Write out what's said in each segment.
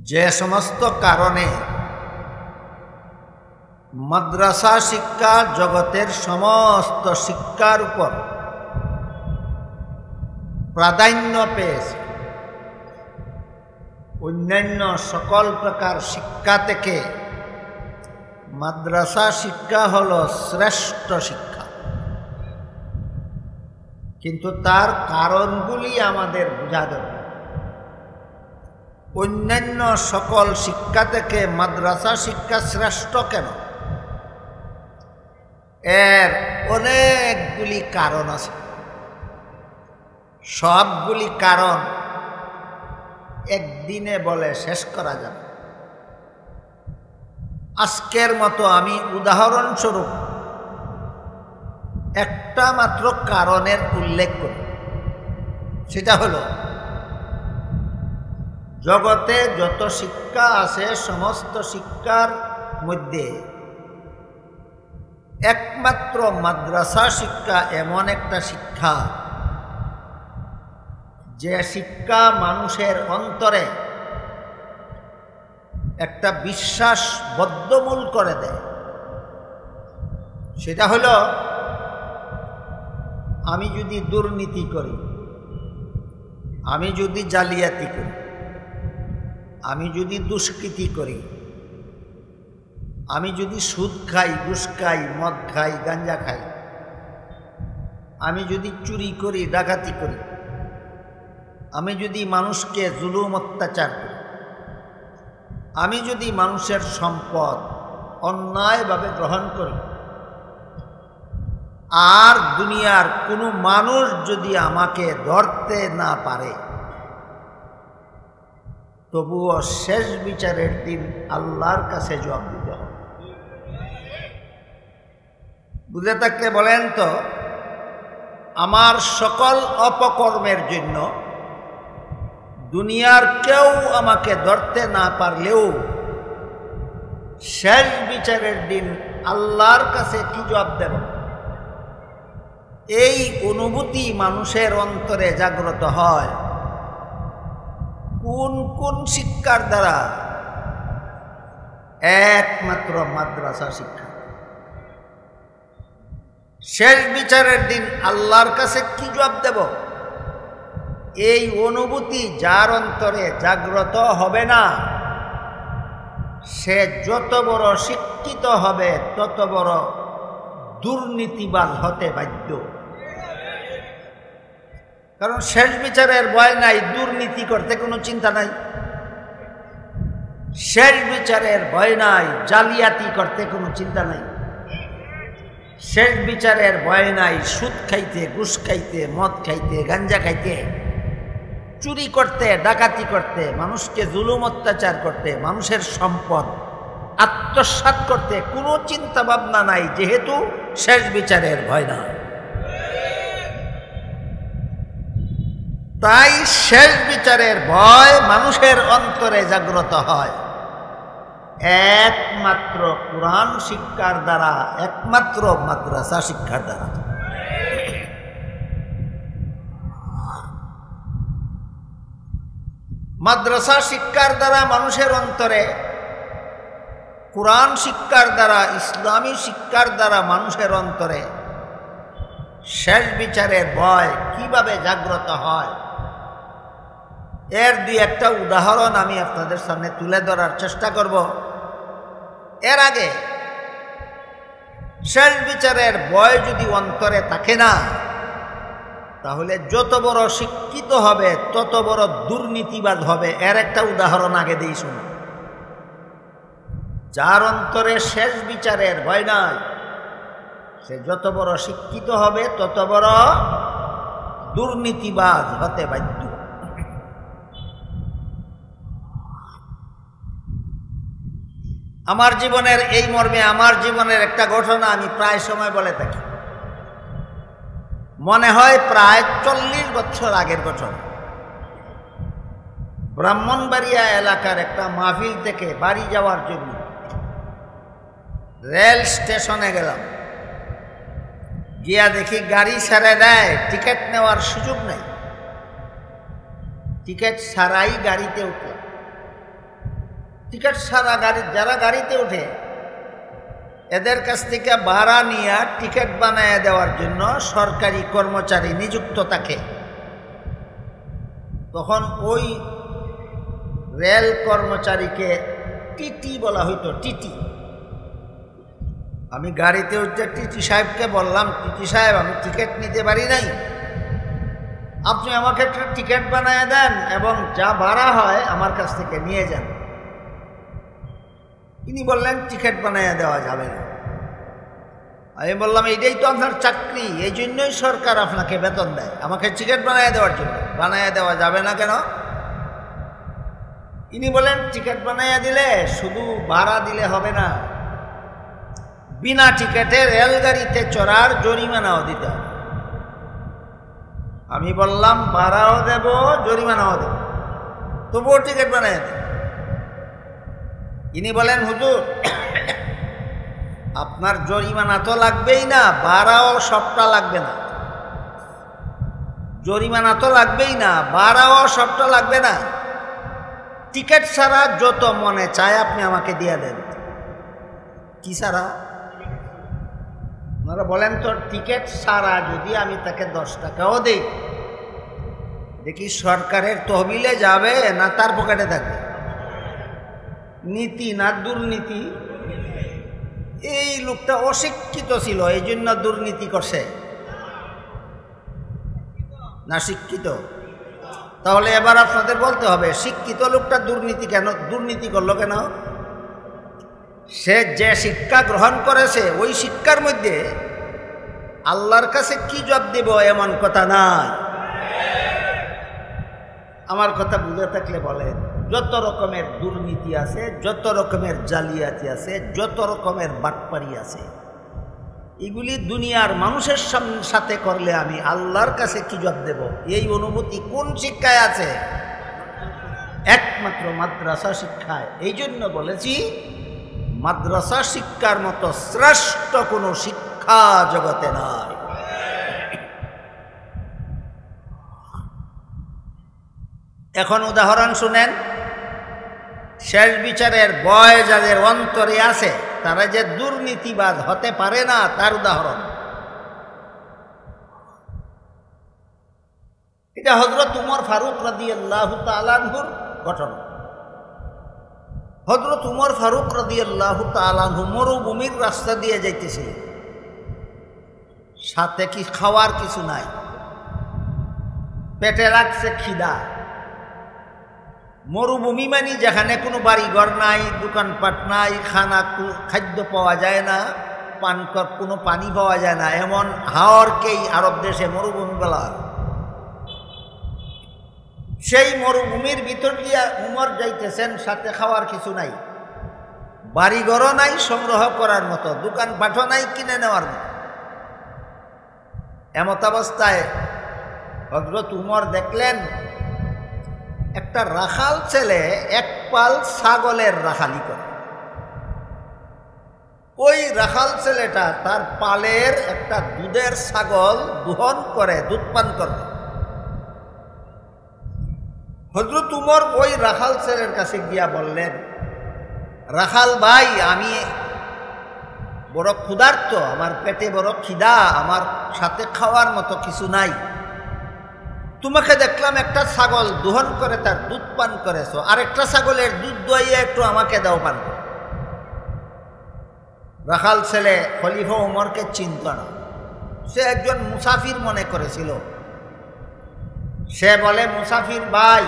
যে সমস্ত কারণে মাদ্রাসা শিক্ষা জগতের সমস্ত শিক্ষার উপর প্রাধান্য পেয়েছে, অন্যান্য সকল প্রকার শিক্ষা থেকে মাদ্রাসা শিক্ষা হলো শ্রেষ্ঠ শিক্ষা। কিন্তু তার কারণগুলি আমাদের বোঝা দরকার। অন্যান্য সকল শিক্ষা থেকে মাদ্রাসা শিক্ষা শ্রেষ্ঠ কেন? এর অনেকগুলি কারণ আছে। সবগুলি কারণ একদিনে বলে শেষ করা যাবে। আজকের মতো আমি উদাহরণস্বরূপ একটা মাত্র কারণের উল্লেখ করি। সেটা হলো, জগতে যত শিক্ষা আছে সমস্ত শিক্ষার মধ্যে একমাত্র মাদ্রাসা শিক্ষা এমন একটা শিক্ষা যে শিক্ষা মানুষের অন্তরে একটা বিশ্বাস বদ্ধমূল করে দেয়। সেটা হলো, আমি যদি দুর্নীতি করি, আমি যদি জালিয়াতি করি, আমি যদি দুষ্কৃতি করি, আমি যদি সুদ খাই, ঘুষ খাই, মদ খাই, গাঞ্জা খাই, আমি যদি চুরি করি, ডাকাতি করি, আমি যদি মানুষকে জুলুম অত্যাচার করি, আমি যদি মানুষের সম্পদ অন্যায়ভাবে গ্রহণ করি, আর দুনিয়ার কোনো মানুষ যদি আমাকে ধরতে না পারে, তবুও শেষ বিচারের দিন আল্লাহর কাছে জবাব দিতে হবে। বুঝে থাকলে বলেন তো, আমার সকল অপকর্মের জন্য দুনিয়ার কেউ আমাকে ধরতে না পারলেও শেষ বিচারের দিন আল্লাহর কাছে কি জবাব দেব? এই অনুভূতি মানুষের অন্তরে জাগ্রত হয় কোন কোন শিক্ষার দ্বারা? একমাত্র মাদ্রাসা শিক্ষা। শেষ বিচারের দিন আল্লাহর কাছে কি জবাব দেব? এই অনুভূতি যার অন্তরে জাগ্রত হবে না, সে যত বড় শিক্ষিত হবে তত বড় দুর্নীতিবাজ হতে বাধ্য। কারণ শেষ বিচারের ভয় নাই, দুর্নীতি করতে কোনো চিন্তা নাই। শেষ বিচারের ভয় নাই, জালিয়াতি করতে কোনো চিন্তা নাই। শেষ বিচারের ভয় নাই, সুদ খাইতে, ঘুষ খাইতে, মদ খাইতে, গাঞ্জা খাইতে, চুরি করতে, ডাকাতি করতে, মানুষকে জুলুম অত্যাচার করতে, মানুষের সম্পদ আত্মসাৎ করতে কোনো চিন্তা ভাবনা নাই, যেহেতু শেষ বিচারের ভয় নাই। তাই শেষ বিচারের ভয় মানুষের অন্তরে জাগ্রত হয় একমাত্র কুরআন শিক্ষার দ্বারা, একমাত্র মাদ্রাসা শিক্ষার দ্বারা। মাদ্রাসা শিক্ষার দ্বারা মানুষের অন্তরে, কুরআন শিক্ষার দ্বারা, ইসলামী শিক্ষার দ্বারা মানুষের অন্তরে শেষ বিচারের ভয় কিভাবে জাগ্রত হয়, এর দুই একটা উদাহরণ আমি আপনাদের সামনে তুলে ধরার চেষ্টা করব। এর আগে, শেষ বিচারের ভয় যদি অন্তরে থাকে না, তাহলে যত বড় শিক্ষিত হবে তত বড় দুর্নীতিবাজ হবে। এর একটা উদাহরণ আগে দিই, শুনুন। যার অন্তরে শেষ বিচারের ভয় নাই, সে যত বড় শিক্ষিত হবে তত বড় দুর্নীতিবাজ হতে বাধ্য। আমার জীবনের এই মর্মে, আমার জীবনের একটা ঘটনা আমি প্রায় সময় বলে থাকি। মনে হয় প্রায় 40 বছর আগের ঘটনা। ব্রাহ্মণবাড়িয়া এলাকার একটা মাহফিল থেকে বাড়ি যাওয়ার জন্য রেল স্টেশনে গেলাম। গিয়া দেখি গাড়ি ছেড়ে দেয়, টিকিট নেওয়ার সুযোগ নেই। টিকিট ছাড়াই গাড়িতে উঠলাম। টিকিট ছাড়া গাড়ি, যারা গাড়িতে ওঠে এদের কাছ থেকে ভাড়া নিয়ে টিকিট বানায় দেওয়ার জন্য সরকারি কর্মচারী নিযুক্ত থাকে। তখন ওই রেল কর্মচারীকে টিটি বলা হইতো, টিটি। আমি গাড়িতে উঠে টিটি সাহেবকে বললাম, টিটি সাহেব আমি টিকিট নিতে পারি নাই, আপনি আমাকে একটা টিকিট বানায় দেন এবং যা ভাড়া হয় আমার কাছ থেকে নিয়ে যান। তিনি বললেন টিকিট বানায় দেওয়া যাবে না। আমি বললাম এইটাই তো আপনার চাকরি, এই জন্যই সরকার আপনাকে বেতন দেয়, আমাকে টিকিট বানায় দেওয়ার জন্য। বানায় দেওয়া যাবে না কেন? তিনি বলেন টিকিট বানাইয়া দিলে শুধু ভাড়া দিলে হবে না, বিনা টিকিটে রেলগাড়িতে চড়ার জরিমানাও দিতে হবে। আমি বললাম ভাড়াও দেব, জরিমানাও দেব, তবুও টিকিট বানাইয়া দেব। ইনি বলেন হুজুর আপনার জরিমানা তো লাগবেই না, ভাড়াও সবটা লাগবে না। জরিমানা তো লাগবেই না, ভাড়াও সবটা লাগবে না, টিকিট ছাড়া যত মনে চায় আপনি আমাকে দিয়ে দেন। কি ছাড়া? আপনারা বলেন তো, টিকিট ছাড়া যদি আমি তাকে 10 টাকাও দেই, দেখি সরকারের তহবিলে যাবে না তার পকেটে থাকবে? নীতি না দুর্নীতি? এই লোকটা অশিক্ষিত ছিল, এই জন্য দুর্নীতি করছে, না শিক্ষিত? তাহলে এবার আপনাদের বলতে হবে শিক্ষিত লোকটা দুর্নীতি কেন, দুর্নীতি করলো কেন? সে যে শিক্ষা গ্রহণ করেছে ওই শিক্ষার মধ্যে আল্লাহর কাছে কি জবাব দেব এমন কথা নাই। আমার কথা বুঝে থাকলে বলেন, যত রকমের দুর্নীতি আছে, যত রকমের জালিয়াতি আছে, যত রকমের বাটপারি আছে, এগুলি দুনিয়ার মানুষের সাথে করলে আমি আল্লাহর কাছে কি জবাব দেব, এই অনুভূতি কোন শিক্ষায় আছে? একমাত্র মাদ্রাসা শিক্ষায়। এই জন্য বলেছি মাদ্রাসা শিক্ষার মতো শ্রেষ্ঠ কোনো শিক্ষা জগতে নাই। এখন উদাহরণ শুনেন, শেষ বিচারের ভয় যাদের অন্তরে আছে তারা যে দুর্নীতিবাজ হতে পারে না তার উদাহরণ। এটা হযরত উমর ফারুক রাদিয়াল্লাহু তাআলা আনহুর ঘটনা। হযরত উমর ফারুক রাদিয়াল্লাহু তাআলা আনহু মরুভূমির রাস্তা দিয়ে যাইতেছিলেন, সাথে কি খাওয়ার কিছু নাই, পেটে লাগছে খিদা। মরুভূমি মানে যেখানে কোনো বাড়িঘর নাই, দোকানপাট নাই, খাদ্য পাওয়া যায় না, কোনো পানি পাওয়া যায় না, এমন হাওরকেই আরব দেশে মরুভূমি বলা হয়। সেই মরুভূমির ভিতর দিয়া উমর যাইতেছেন, সাথে খাওয়ার কিছু নাই, বাড়িঘরও নাই সংগ্রহ করার মতো, দোকানপাটও নাই কিনে নেওয়ার মতো। এমত অবস্থায় হযরত উমর দেখলেন একটা রাখাল ছেলে এক পাল ছাগলের রাখালি করে। ওই রাখাল ছেলেটা তার পালের একটা দুধের ছাগল দোহন করে, দুধ পান করে। হযরত উমর ওই রাখাল ছেলের কাছে গিয়া বললেন, রাখাল ভাই, আমি বড় ক্ষুধার্ত, আমার পেটে বড় খিদা, আমার সাথে খাওয়ার মতো কিছু নাই, তোমাকে দেখলাম একটা ছাগল দোহন করে তার দুধ পান করেছো, আর একটা ছাগলের দুধ দইয়ে একটু আমাকে দাও পান। রাখাল ছেলে খলিফা উমরকে চিনত না, সে একজন মুসাফির মনে করেছিল। সে বলে, মুসাফির ভাই,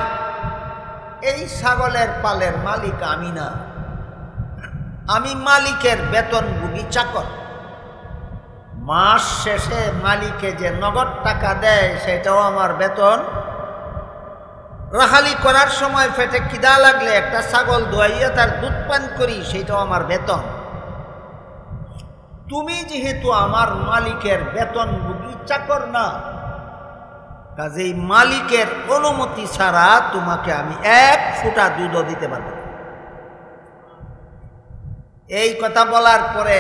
এই ছাগলের পালের মালিক আমি না, আমি মালিকের বেতনভোগী চাকর। মাস শেষে মালিকে যে নগদ টাকা দেয় সেটাও আমার বেতন। রাখালি করার সময় পেটে খিদা লাগলে একটা ছাগল দোয়াইয়া তার দুধ পান করি, সেটাও আমার বেতন। তুমি যেহেতু আমার মালিকের বেতনভোগী চাকর না, কাজেই মালিকের অনুমতি ছাড়া তোমাকে আমি এক ফোঁটা দুধও দিতে পারব। এই কথা বলার পরে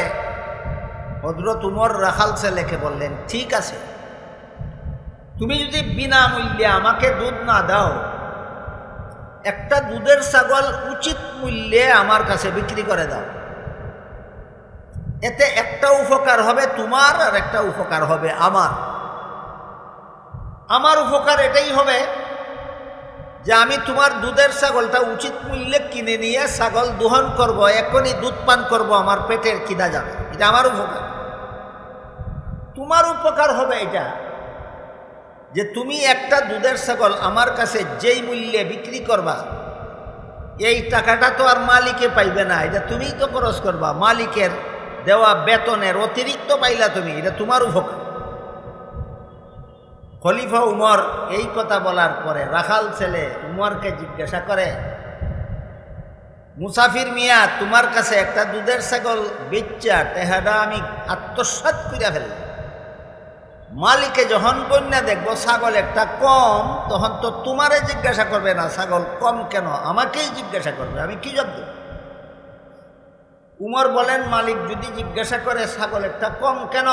হযরত উমর রাখাল ছেলেকে বললেন, ঠিক আছে, তুমি যদি বিনামূল্যে আমাকে দুধ না দাও, একটা দুধের ছাগল উচিত মূল্যে আমার কাছে বিক্রি করে দাও, এতে একটা উপকার হবে তোমার আর একটা উপকার হবে আমার। আমার উপকার এটাই হবে যে আমি তোমার দুধের ছাগলটা উচিত মূল্যে কিনে নিয়ে ছাগল দোহন করব, এখনই দুধ পান করব, আমার পেটের খিদা যাবে, এটা আমার উপকার। তোমার উপকার হবে এটা যে তুমি একটা দুধের ছাগল আমার কাছে যেই মূল্যে বিক্রি করবা, এই টাকাটা তো আর মালিকে পাইবে না, এটা তুমিই তো খরচ করবা, মালিকের দেওয়া বেতনের অতিরিক্ত পাইলা তুমি, এটা তোমার উপকার। খলিফা উমর এই কথা বলার পরে রাখাল ছেলে উমরকে জিজ্ঞাসা করে, মুসাফির মিয়া, তোমার কাছে একটা দুধের ছাগল বেচা টেহাডা আমি আত্মসাৎ করিয়া ফেললাম, মালিকে যখন কন্যা দেখবো ছাগল একটা কম, তখন তো তোমারে জিজ্ঞাসা করবে না ছাগল কম কেন, আমাকেই জিজ্ঞাসা করবে, আমি কি জবাব দেব? উমর বলেন, মালিক যদি জিজ্ঞাসা করে ছাগল একটা কম কেন,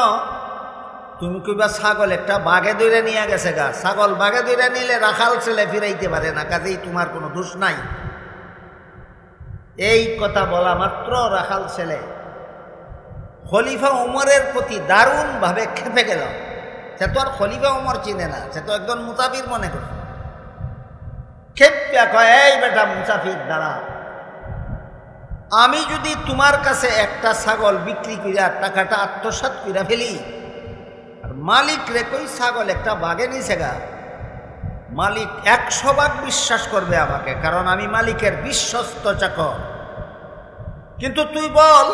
তুমি কইবা ছাগল একটা বাঘে ধরে নিয়ে গেছে গা, ছাগল বাঘে ধরে নিলে রাখাল ছেলে ফিরাইতে পারে না, কাজেই তোমার কোনো দোষ নাই। এই কথা বলা মাত্র রাখাল ছেলে খলিফা উমরের প্রতি দারুণভাবে খেপে গেল। সে তো আর খলিফা উমর চিনে না, সে তো একজন মুসাফির মনে করছে। খেপিয়া কয়, এই বেটা মুসাফির দাঁড়া, আমি যদি তোমার কাছে একটা ছাগল বিক্রি করিয়া টাকাটা আত্মসাৎ করিয়া ফেলি, আর মালিক রে কই ছাগল একটা বাঘে নিছে গা, মালিক 100 ভাগ বিশ্বাস করবে আমাকে, কারণ আমি মালিকের বিশ্বস্ত চাকর। কিন্তু তুই বল,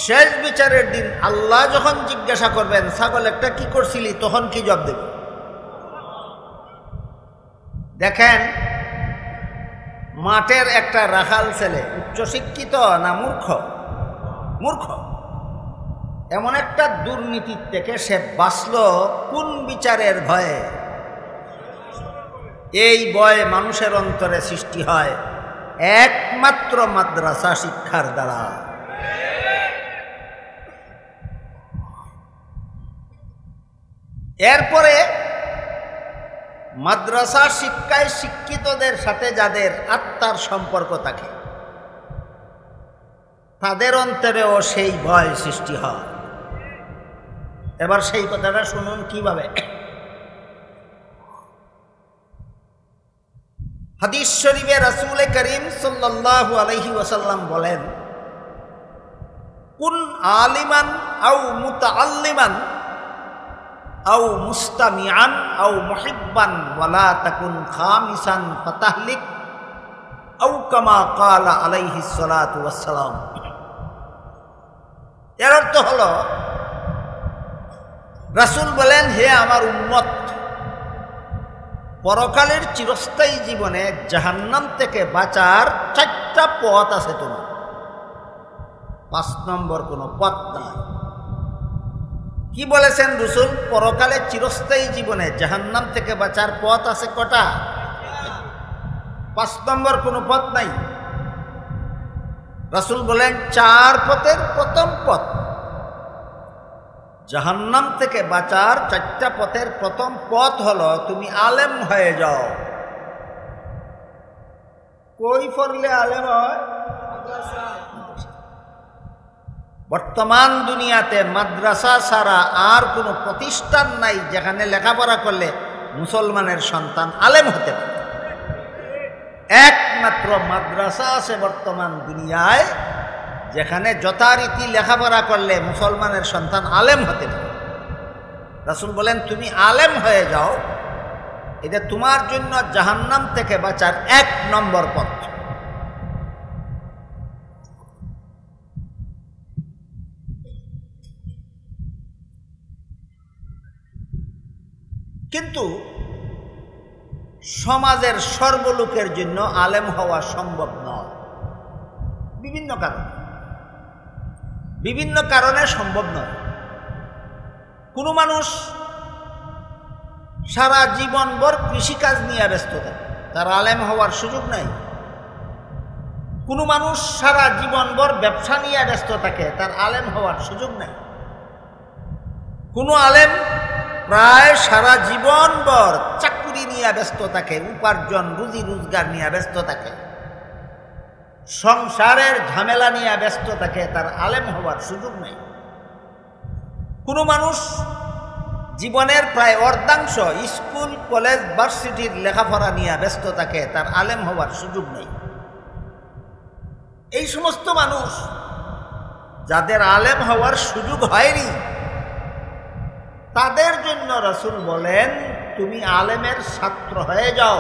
শেষ বিচারের দিন আল্লাহ যখন জিজ্ঞাসা করবেন ছাগল একটা কি করছিলি, তখন কি জবাব দেব? দেখেন, মাঠের একটা রাখাল ছেলে উচ্চশিক্ষিত না মূর্খ? মূর্খ। এমন একটা দুর্নীতির থেকে সে বাঁচল কোন বিচারের ভয়ে? এই ভয় মানুষের অন্তরে সৃষ্টি হয় একমাত্র মাদ্রাসা শিক্ষার দ্বারা। এরপরে মাদ্রাসা শিক্ষায় শিক্ষিতদের সাথে যাদের আত্মার সম্পর্ক থাকে, তাদের অন্তরেও সেই ভয় সৃষ্টি হয়। এবার সেই কথাটা শুনুন কিভাবে। হাদিস শরীফে রাসূল করিম সাল্লাল্লাহু আলাইহি ওয়াসাল্লাম বলেন, কুন আলিমান আও মুতাআল্লিমান আও মুস্তামিআন আও মুহিব্বান ওয়ালা তাকুন খামিসান ফাতাহলিক আও কামা ক্বালা আলাইহিস সালাতু ওয়াস সালাম। এর অর্থ হলো, রাসূল বলেন, হে আমার উম্মত, পরকালের চিরস্থায়ী জীবনে জাহান্নাম থেকে বাঁচার 4টা পথ আছে তোমার, 5 নম্বর কোনো পথ নাই। কি বলেছেন রাসূল? পরকালের চিরস্থায়ী জীবনে জাহান্নাম থেকে বাঁচার পথ আছে কটা? 5 নম্বর কোনো পথ নাই। রাসূল বলেন 4 পথের প্রথম পথ, জাহান্নাম থেকে বাঁচার 4টা পথের প্রথম পথ হলো তুমি আলেম হয়ে যাও। কই পড়লে আলেম হয়? বর্তমান দুনিয়াতে মাদ্রাসা ছাড়া আর কোনো প্রতিষ্ঠান নাই যেখানে লেখাপড়া করলে মুসলমানের সন্তান আলেম হতে পারে। একমাত্র মাদ্রাসা আছে বর্তমান দুনিয়ায় যেখানে যথারীতি লেখাপড়া করলে মুসলমানের সন্তান আলেম হতে পারে। রাসূল বলেন, তুমি আলেম হয়ে যাও, এটা তোমার জন্য জাহান্নাম থেকে বাঁচার 1 নম্বর পথ। কিন্তু সমাজের সর্বলোকের জন্য আলেম হওয়া সম্ভব নয়, বিভিন্ন কারণে সম্ভব নয়। কোনো মানুষ সারা জীবনভর কৃষিকাজ নিয়ে ব্যস্ত থাকে, তার আলেম হওয়ার সুযোগ নাই। কোনো মানুষ সারা জীবনভর ব্যবসা নিয়ে ব্যস্ত থাকে, তার আলেম হওয়ার সুযোগ নাই। কোনো আলেম প্রায় সারা জীবনভর চাকুরি নিয়ে ব্যস্ত থাকে, উপার্জন রুজি রোজগার নিয়ে ব্যস্ত থাকে, সংসারের ঝামেলা নিয়ে ব্যস্ত থাকে, তার আলেম হওয়ার সুযোগ নেই। কোনো মানুষ জীবনের প্রায় অর্ধাংশ স্কুল কলেজ ভার্সিটির লেখাপড়া নিয়ে ব্যস্ত থাকে, তার আলেম হওয়ার সুযোগ নেই। এই সমস্ত মানুষ যাদের আলেম হওয়ার সুযোগ হয়নি, তাদের জন্য রাসূল বলেন তুমি আলেমের ছাত্র হয়ে যাও,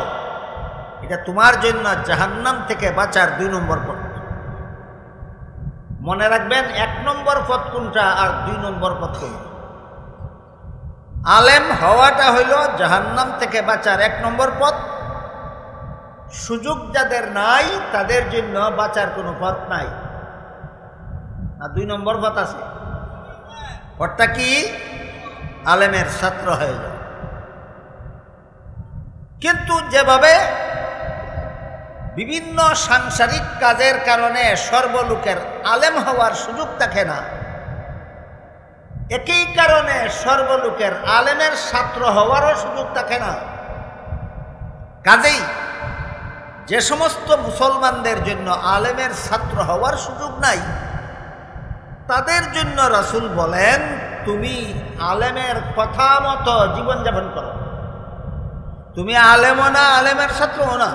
এটা তোমার জন্য জাহান্নাম থেকে বাঁচার 2 নম্বর পথ। মনে রাখবেন 1 নম্বর পথ কোনটা আর 2 নম্বর পথ কোনটা। আলেম হওয়াটা হইল জাহান্নাম থেকে বাঁচার 1 নম্বর পথ। সুযোগ যাদের নাই তাদের জন্য বাঁচার কোনো পথ নাই, আর 2 নম্বর পথ আছে। পথটা কি? আলেমের ছাত্র হয়ে যায়। কিন্তু যেভাবে বিভিন্ন সাংসারিক কাজের কারণে সর্বলোকের আলেম হওয়ার সুযোগ থাকে না, একই কারণে সর্বলোকের আলেমের ছাত্র হওয়ারও সুযোগ থাকে না। কাজেই যে সমস্ত মুসলমানদের জন্য আলেমের ছাত্র হওয়ার সুযোগ নাই, তাদের জন্য রাসূল বলেন তুমি আলেমের কথা মতো জীবনযাপন করো। তুমি আলেমও না, আলেমের ছাত্রও না,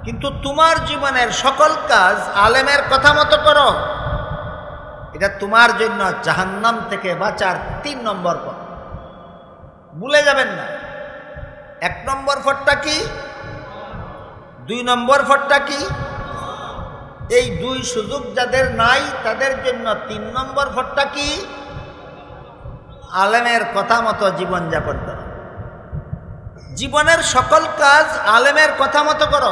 কিন্তু তোমার জীবনের সকল কাজ আলেমের কথা মতো করো। এটা তোমার জন্য জাহান্নাম থেকে বাঁচার 3 নম্বর পথ। ভুলে যাবেন না। 1 নম্বর পথটা কি, 2 নম্বর পথটা কি। এই 2 সুযোগ যাদের নাই তাদের জন্য 3 নম্বর পথটা কি, আলেমের কথা মতো জীবনযাপন করো। জীবনের সকল কাজ আলেমের কথা মতো করো।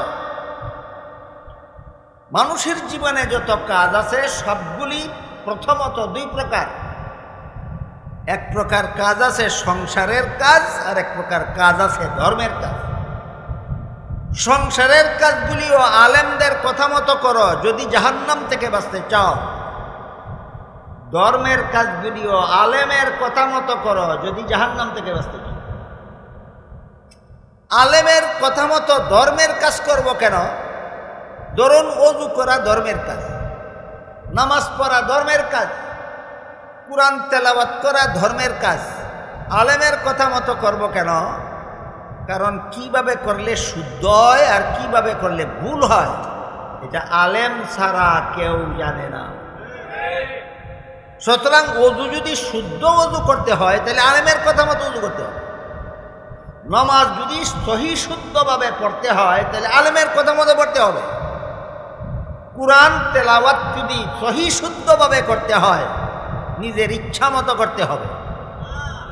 মানুষের জীবনে যত কাজ আছে সবগুলি প্রথমত 2 প্রকার। এক প্রকার কাজ আছে সংসারের কাজ, আর এক প্রকার কাজ আছে ধর্মের কাজ। সংসারের কাজগুলিও আলেমদের কথা মতো করো যদি জাহান্নাম থেকে বাঁচতে চাও। ধর্মের কাজগুলিও আলেমের কথা মতো করো যদি জাহান্নাম থেকে বাঁচতে চাও। আলেমের কথা মতো ধর্মের কাজ করব কেন? ধরুন ওযু করা ধর্মের কাজ, নামাজ পড়া ধর্মের কাজ, কুরআন তেলাওয়াত করা ধর্মের কাজ। আলেমের কথা মতো করব কেন? কারণ কিভাবে করলে শুদ্ধ হয় আর কিভাবে করলে ভুল হয় এটা আলেম ছাড়া কেউ জানে না। সুতরাং ওযু যদি শুদ্ধ ওযু করতে হয় তাহলে আলেমের কথা মতো ওযু করতে হবে। নামাজ যদি সহি শুদ্ধভাবে পড়তে হয় তাহলে আলেমের কথা মতো পড়তে হবে। কুরআন তেলাওয়াত যদি সহি শুদ্ধভাবে করতে হয় নিজের ইচ্ছা মতো করতে হবে,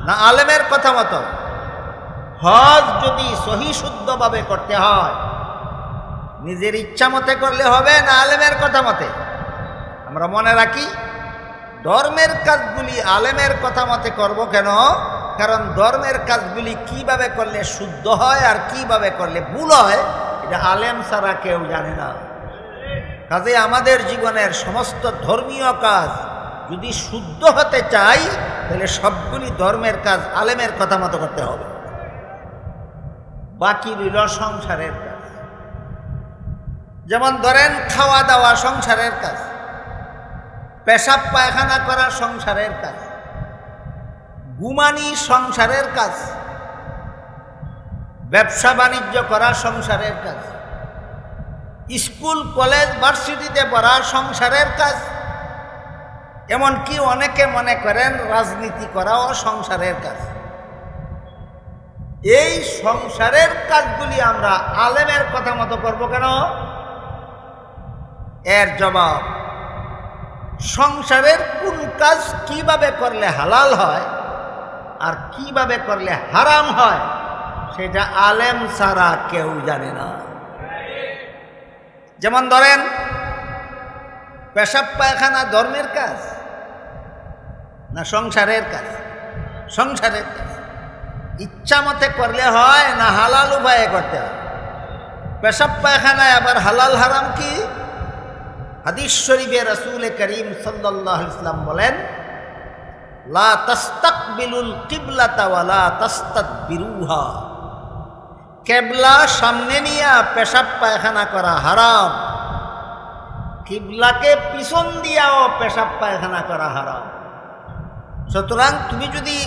না আলেমের কথা মতো। হজ যদি সহি শুদ্ধভাবে করতে হয় নিজের ইচ্ছা মতে করলে হবে, না আলেমের কথা মতে। আমরা মনে রাখি ধর্মের কাজগুলি আলেমের কথা মতে করব কেন? কারণ ধর্মের কাজগুলি কিভাবে করলে শুদ্ধ হয় আর কিভাবে করলে ভুল হয় এটা আলেম ছাড়া কেউ জানে না। কাজে আমাদের জীবনের সমস্ত ধর্মীয় কাজ যদি শুদ্ধ হতে চাই তাহলে সবগুলি ধর্মের কাজ আলেমের কথা মতো করতে হবে। বাকি রইল সংসারের কাজ। যেমন ধরেন খাওয়া দাওয়া সংসারের কাজ, পেশাব পায়খানা করা সংসারের কাজ, ঘুমানি সংসারের কাজ, ব্যবসা বাণিজ্য করা সংসারের কাজ, স্কুল কলেজ ভার্সিটিতে পড়া সংসারের কাজ। এমনকি অনেকে মনে করেন রাজনীতি করাও সংসারের কাজ। এই সংসারের কাজগুলি আমরা আলেমের কথা মতো করব কেন? এর জবাব, সংসারের কোন কাজ কিভাবে করলে হালাল হয় আর কিভাবে করলে হারাম হয় সেটা আলেম ছাড়া কেউ জানে না। যেমন ধরেন পেশাব পায়খানা ধর্মের কাজ না সংসারের কাজ? সংসারের কাজ। ইচ্ছা মতে করলে হয় না হালাল উপায়ে করতে হয়? পেশাব পায়খানায় আবার হালাল হারাম কি? হাদিস শরীফে রাসূল করিম সাল্লাল্লাহু আলাইহি ওয়াসাল্লাম বলেন লা তাস্তাকবিলুল কিবলাতা ওয়া লা তাস্তাদবিরুহা, কিবলা সামনে নিয়ে পেশাব পায়খানা করা হারাম, কিবলাকে পিছন দিয়াও পেশাব পায়খানা করা হারাম। সুতরাং তুমি যদি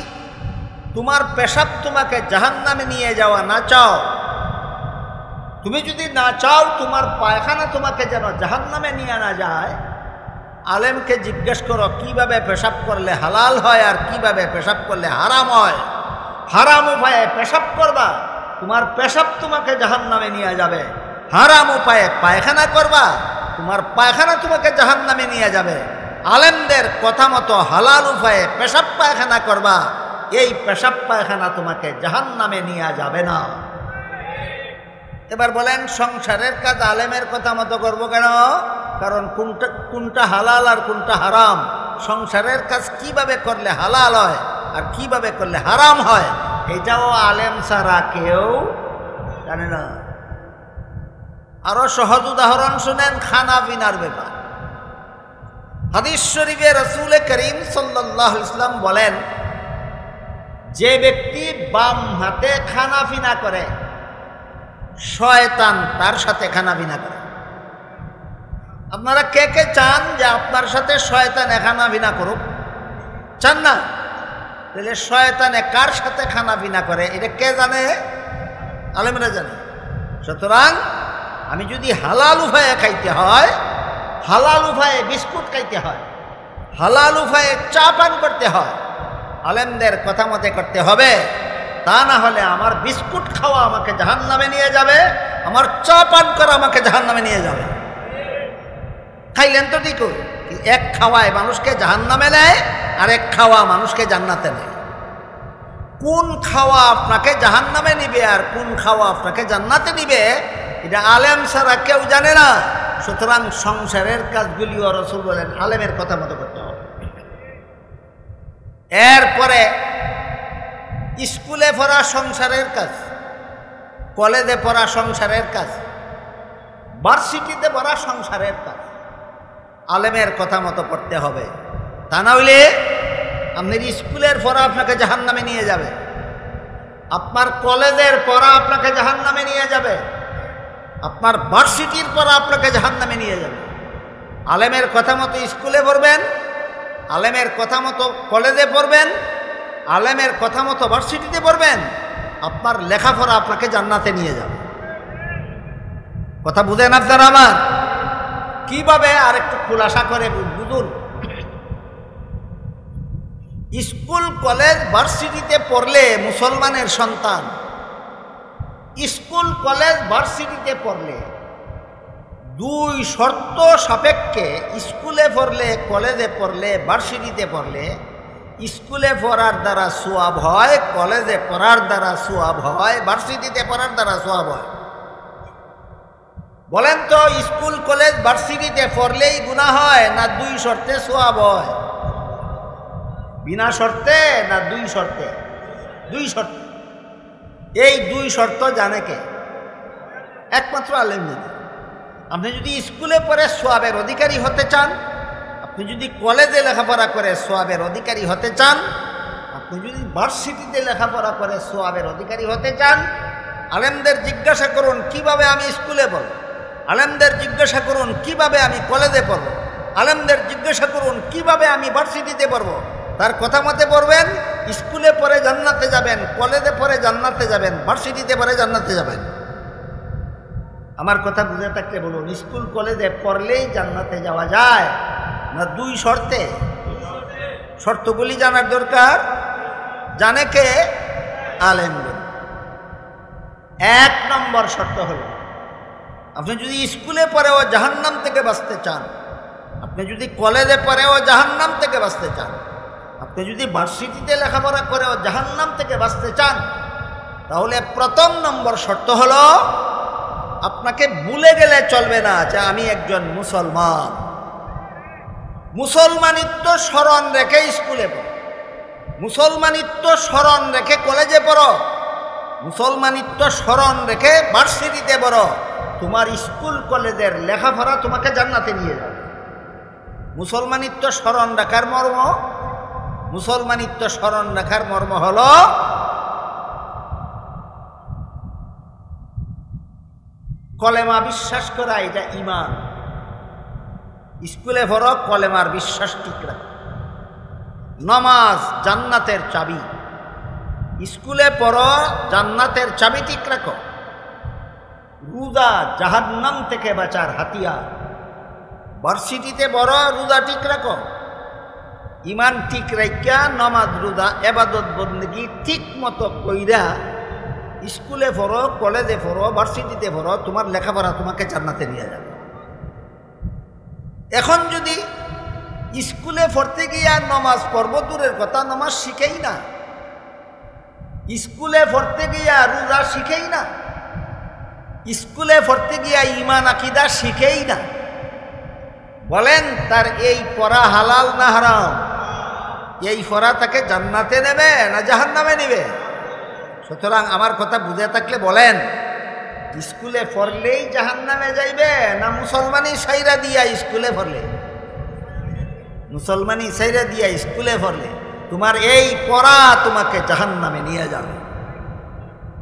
তোমার পেশাব তোমাকে জাহান্নামে নিয়ে যাওয়া না চাও, তুমি যদি না চাও তোমার পায়খানা তোমাকে যেন জাহান্নামে নিয়ে না যায়, আলেমকে জিজ্ঞেস করো কিভাবে পেশাব করলে হালাল হয় আর কিভাবে পেশাব করলে হারাম হয়। হারাম উপায়ে পেশাব করবা, তোমার পেশাব তোমাকে জাহান্নামে নিয়ে যাবে। হারাম উপায়ে পায়খানা করবা, তোমার পায়খানা তোমাকে জাহান্নামে নিয়ে যাবে। আলেমদের কথা মতো হালাল উপায়ে পেশাব পায়খানা করবা, এই পেশাব পায়খানা তোমাকে জাহান্নামে নিয়ে যাবে না। এবার বলেন সংসারের কাজ আলেমের কথা মতো করবো কেন? কারণ কোনটা হালাল আর কোনটা হারাম, সংসারের কাজ কিভাবে করলে হালাল হয় আর কিভাবে করলে হারাম হয়, এটাও আলেম ছাড়া কেউ জানে না। আরো সহজ উদাহরণ শুনেন, খানা পিনার ব্যাপার। হাদিস শরীফে রাসূল করিম সাল্লাল্লাহু আলাইহি ওয়াসাল্লাম বলেন, যে ব্যক্তি বাম হাতে খানা পিনা করে শয়তান তার সাথে খানা পিনা করে। আপনারা কে কে চান যে আপনার সাথে শয়তানে খানা পিনা করুক? চান না? তাহলে শয়তানে কার সাথে খানা পিনা করে এটা কে জানে? আলেমরা জানে। সুতরাং আমি যদি হালাল উপায়ে খাইতে হয়, হালাল উপায়ে বিস্কুট খাইতে হয়, হালাল উপায়ে চা পান করতে হয়, আলেমদের কথা মতে করতে হবে। তা না হলে আমার বিস্কুট খাওয়া আমাকে জাহান্নামে নিয়ে যাবে, আমার চা পান করা আমাকে জাহান্নামে নিয়ে যাবে। খাইলেন তো ঠিক, এক খাওয়ায় মানুষকে জাহান্নামে নেয় আর এক খাওয়া মানুষকে জান্নাতে নেয়। কোন খাওয়া আপনাকে জাহান্নামে নিবে আর কোন খাওয়া আপনাকে জান্নাতে নিবে এটা আলেম ছাড়া কেউ জানে না। সুতরাং সংসারের কাজগুলিও রাসূল বলেন আলেমের কথা মতো করতে হবে। এরপরে স্কুলে পড়া সংসারের কাজ, কলেজে পড়া সংসারের কাজ, ভার্সিটিতে পড়া সংসারের কাজ, আলেমের কথা মতো পড়তে হবে। তা না হইলে আপনার স্কুলের পড়া আপনাকে জাহান্নামে নিয়ে যাবে, আপনার কলেজের পড়া আপনাকে জাহান্নামে নিয়ে যাবে, আপনার ভার্সিটির পড়া আপনাকে জাহান্নামে নিয়ে যাবে। আলেমের কথা মতো স্কুলে পড়বেন, আলেমের কথা মতো কলেজে পড়বেন, আলেমের কথা মতো ভার্সিটিতে পড়বেন, আপনার লেখাপড়া আপনাকে জান্নাতে নিয়ে যাবে। কথা বুঝেন আপনারা আমার? কিভাবে আর একটু খুলাসা করে বুঝুন। স্কুল কলেজ ভার্সিটিতে পড়লে মুসলমানের সন্তান, স্কুল কলেজ ভার্সিটিতে পড়লে দুই শর্ত সাপেক্ষে, স্কুলে পড়লে, কলেজে পড়লে, ভার্সিটিতে পড়লে, স্কুলে পড়ার দ্বারা সওয়াব হয়, কলেজে পড়ার দ্বারা সওয়াব হয়, ভার্সিটিতে পড়ার দ্বারা সওয়াব হয়। বলেন তো স্কুল কলেজ ভার্সিটিতে পড়লেই গুনাহ হয় না দুই শর্তে সওয়াব হয়? বিনা শর্তে না দুই শর্তে? দুই শর্ত। এই দুই শর্ত জানে কে? একমাত্র আলেম জানে। আপনি যদি স্কুলে পড়ে সওয়াবের অধিকারী হতে চান, আপনি যদি কলেজে লেখাপড়া করে সওয়াবের অধিকারী হতে চান, আপনি যদি ভার্সিটিতে লেখাপড়া করে সওয়াবের অধিকারী হতে চান, আলেমদের জিজ্ঞাসা করুন কিভাবে আমি স্কুলে পড়ব, আলেমদের জিজ্ঞাসা করুন কিভাবে আমি কলেজে পড়ব, আলেমদের জিজ্ঞাসা করুন কিভাবে আমি ভার্সিটিতে পড়ব। তার কথা মতে পড়বেন, স্কুলে পড়ে জান্নাতে যাবেন, কলেজে পড়ে জান্নাতে যাবেন, ভার্সিটিতে পড়ে জান্নাতে যাবেন। আমার কথা বুঝে থাকলে বলুন, স্কুল কলেজে পড়লেই জান্নাতে যাওয়া যায় না দুই শর্তে? শর্তগুলি জানার দরকার। জানে কে? আলেমদের। এক নম্বর শর্ত হল, আপনি যদি স্কুলে পড়েও জাহান্নাম থেকে বাঁচতে চান, আপনি যদি কলেজে পড়েও জাহান্নাম থেকে বাঁচতে চান, আপনি যদি ভার্সিটিতে লেখাপড়া করেও জাহান্নাম থেকে বাঁচতে চান, তাহলে প্রথম নম্বর শর্ত হলো আপনাকে ভুলে গেলে চলবে না যে আমি একজন মুসলমান। মুসলমানিত্ব স্মরণ রেখে স্কুলে পড়ো, মুসলমানিত্ব স্মরণ রেখে কলেজে পড়ো, মুসলমানিত্ব স্মরণ রেখে ভার্সিটিতে পড়ো। তোমার স্কুল কলেজের লেখাপড়া তোমাকে জান্নাতে নিয়ে যাবে। মুসলমানিত্ব স্মরণ রাখার মর্ম মুসলমানিত্ব স্মরণ রাখার মর্ম হল কলেমা বিশ্বাস করা, এটা ঈমান। স্কুলে পড়ো, কলেমার বিশ্বাস ঠিক রাখো। নামাজ জান্নাতের চাবি, স্কুলে পড়ো, জান্নাতের চাবি ঠিক রাখো। রোজা জাহান্নাম থেকে বাঁচার হাতিয়ার, ভার্সিটিতে বড় রোজা ঠিক রাখো। ঈমান ঠিক রাখিয়া নামাজ রোজা ইবাদত বন্দেগী ঠিক মতো কইরা স্কুলে পড়ো, কলেজে পড়ো, ভার্সিটিতে পড়ো, তোমার লেখাপড়া তোমাকে জান্নাতে নিয়ে যাবে। এখন যদি স্কুলে পড়তে গিয়া নামাজ পড়ব দূরের কথা, নামাজ শিখেই না, স্কুলে পড়তে গিয়া রোজা শিখেই না, স্কুলে পড়তে গিয়া ঈমান আকীদা শিখেই না, বলেন তার এই পড়া হালাল না হারাম? এই পড়া তাকে জান্নাতে নেবে না জাহান্নামে নেবে? সুতরাং আমার কথা বুঝে থাকলে বলেন, স্কুলে পড়লেই জাহান্নামে যাইবে না মুসলমানি সাইরা দিয়া স্কুলে পড়লে? মুসলমানি সাইরা দিয়া স্কুলে পড়লে তোমার এই পড়া তোমাকে জাহান্নামে নিয়ে যাবে।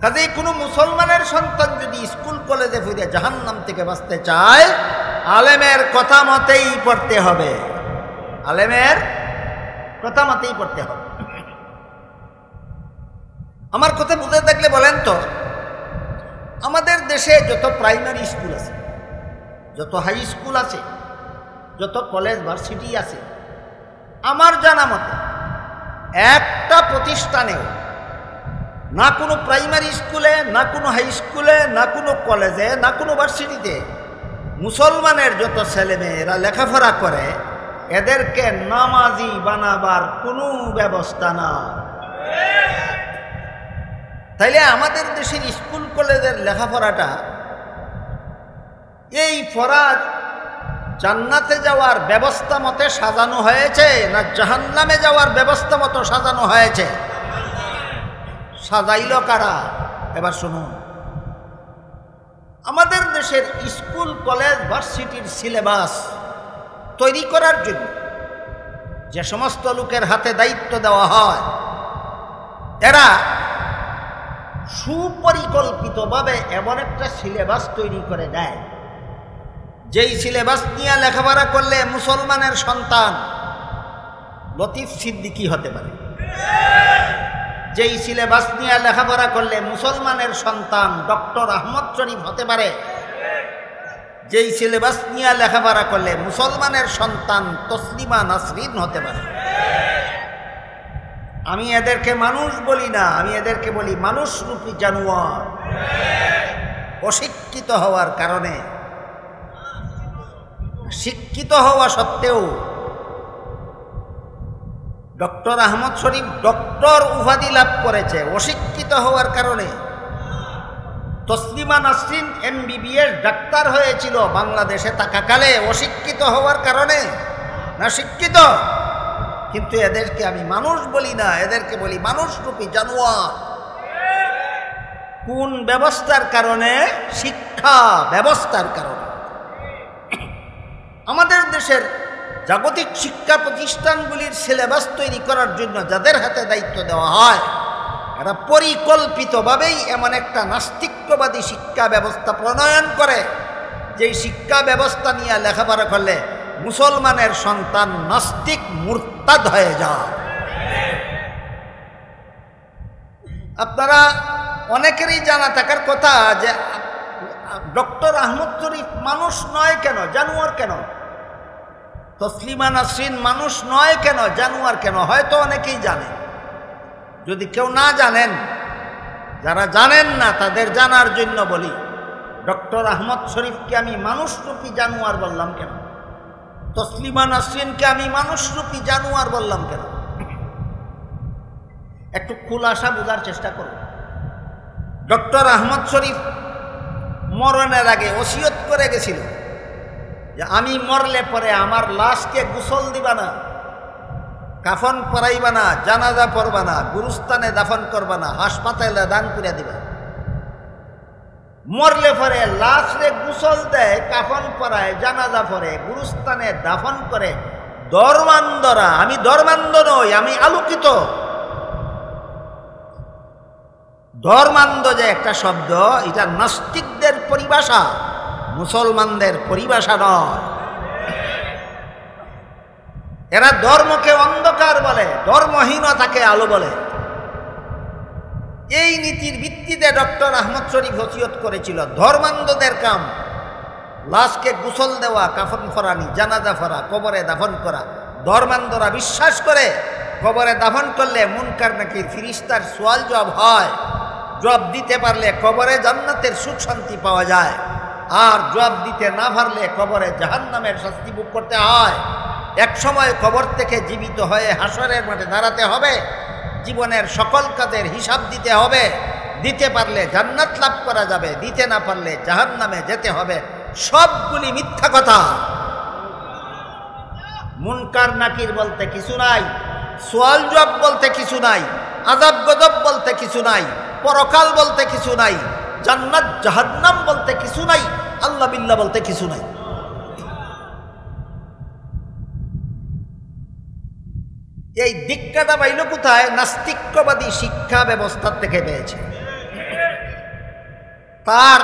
কাজেই কোনো মুসলমানের সন্তান যদি স্কুল কলেজে ফিরে জাহান্নাম থেকে বাঁচতে চায়, আলেমের কথা মতেই পড়তে হবে, আলেমের কথা মতেই পড়তে হবে। আমার কথা বুঝে থাকলে বলেন তো, আমাদের দেশে যত প্রাইমারি স্কুল আছে, যত হাই স্কুল আছে, যত কলেজ ভার্সিটি আছে, আমার জানা মতে একটা প্রতিষ্ঠানেও না কোনো প্রাইমারি স্কুলে, না কোনো হাই স্কুলে, না কোনো কলেজে, না কোনো ভার্সিটিতে মুসলমানের যত ছেলেমেয়েরা লেখাপড়া করে এদেরকে নামাজি বানাবার কোনো ব্যবস্থা না। তাইলে আমাদের দেশের স্কুল কলেজের লেখাপড়াটা এই পড়া জান্নাতে যাওয়ার ব্যবস্থা মতে সাজানো হয়েছে না জাহান্নামে যাওয়ার ব্যবস্থা মতো সাজানো হয়েছে? সাজাইল কারা? এবার শুনুন, আমাদের দেশের স্কুল কলেজ ভার্সিটির সিলেবাস তৈরি করার জন্য যে সমস্ত লোকের হাতে দায়িত্ব দেওয়া হয়, এরা সুপরিকল্পিতভাবে এমন একটা সিলেবাস তৈরি করে দেয়, যেই সিলেবাস নিয়ে লেখাপড়া করলে মুসলমানের সন্তান লতিফ সিদ্দিকী হতে পারে, যেই সিলেবাস নিয়ে লেখাপড়া করলে মুসলমানের সন্তান ডক্টর আহমদ শরীফ হতে পারে, যেই সিলেবাস নিয়ে লেখাপড়া করলে মুসলমানের সন্তান তসলিমা নাসরিন হতে পারে। আমি এদেরকে মানুষ বলি না, আমি এদেরকে বলি মানুষরূপী জানোয়ার। অশিক্ষিত হওয়ার কারণে, শিক্ষিত হওয়া সত্ত্বেও ডক্টর আহমদ শরীফ ডক্টর উপাধি লাভ করেছে অশিক্ষিত হওয়ার কারণে। তসলিমা নাসরিন MBBS ডাক্তার হয়েছিল বাংলাদেশে থাকাকালে অশিক্ষিত হওয়ার কারণে না শিক্ষিত? কিন্তু এদেরকে আমি মানুষ বলি না, এদেরকে বলি মানুষরূপী জানোয়ার। কোন ব্যবস্থার কারণে? শিক্ষা ব্যবস্থার কারণে। আমাদের দেশের জাগতিক শিক্ষা প্রতিষ্ঠানগুলির সিলেবাস তৈরি করার জন্য যাদের হাতে দায়িত্ব দেওয়া হয়, এরা পরিকল্পিতভাবেই এমন একটা নাস্তিক্যবাদী শিক্ষা ব্যবস্থা প্রণয়ন করে, যেই শিক্ষা ব্যবস্থা নিয়ে লেখাপড়া করলে মুসলমানের সন্তান নাস্তিক মুরতাদ হয়ে যায়। আপনারা অনেকেরই জানা থাকার কথা যে ডক্টর আহমদ শরীফ মানুষ নয় কেন, জানোয়ার কেন? তসলিমা নাসরিন মানুষ নয় কেন, জানোয়ার কেন? হয়তো অনেকেই জানেন। যদি কেউ না জানেন, যারা জানেন না তাদের জানার জন্য বলি, ডক্টর আহমদ শরীফকে আমি মানুষরূপী জানোয়ার বললাম কেন? তসলিমা নাসরিনকে আমি মানুষরূপী জানোয়ার বললাম কেন? একটু খুলাসা বোঝার চেষ্টা করুন। ডক্টর আহমদ শরীফ মরণের আগে ওসিয়ত করে গেছিল যে আমি মরলে পরে আমার লাশকে গোসল দিবা না, কাফন পরাইবা না, জানাজা পড়বা না, গুরুস্থানে দাফন করবা না, হাসপাতালে দান করে দিবা। মরলে পরে লাশরে গোসল দেয়, কাফন পরায়, জানাজা পড়ে, গুরুস্থানে দাফন করে, ধর্মান্ধরা। আমি ধর্মান্ধ নই, আমি আলোকিত। ধর্মান্ধ যে একটা শব্দ, এটা নাস্তিকদের পরিভাষা, মুসলমানদের পরিভাষা নয়। এরা ধর্মকে অন্ধকার বলে, ধর্মহীনতাকে আলো বলে। এই নীতির ভিত্তিতে ডক্টর আহমদ শরীফ ওসিয়ত করেছিল, ধর্মান্ধদের কাম লাশকে গোসল দেওয়া, কাফন ফরানি, জানাজা ফরা, কবরে দাফন করা। ধর্মান্ধরা বিশ্বাস করে কবরে দাফন করলে মুনকার নাকির ফিরিস্তার সওয়াল জবাব হয়, জবাব দিতে পারলে কবরে জান্নাতের সুখ শান্তি পাওয়া যায়, আর জবাব দিতে না পারলে কবরে জাহান্নামের শাস্তি ভোগ করতে হয়। এক সময় কবর থেকে জীবিত হয়ে হাসরের মাঠে দাঁড়াতে হবে, জীবনের সকল কাজের হিসাব দিতে হবে। দিতে পারলে জান্নাত লাভ করা যাবে, দিতে না পারলে জাহান্নামে যেতে হবে। সবগুলি মিথ্যা কথা। মুনকার নাকির বলতে কিছু নাই, সওয়াল জবাব বলতে কিছু নাই, আযাব গজব বলতে কিছু নাই, পরকাল বলতে কিছু নাই, জান্নাত জাহান্নাম বলতে কিছু নাই, আল্লাহ বিল্লাহ বলতে কিছু নাই। এই দীক্ষাটা পাইল কোথায়? নাস্তিক্যবাদী শিক্ষা ব্যবস্থার থেকে পেয়েছে। তার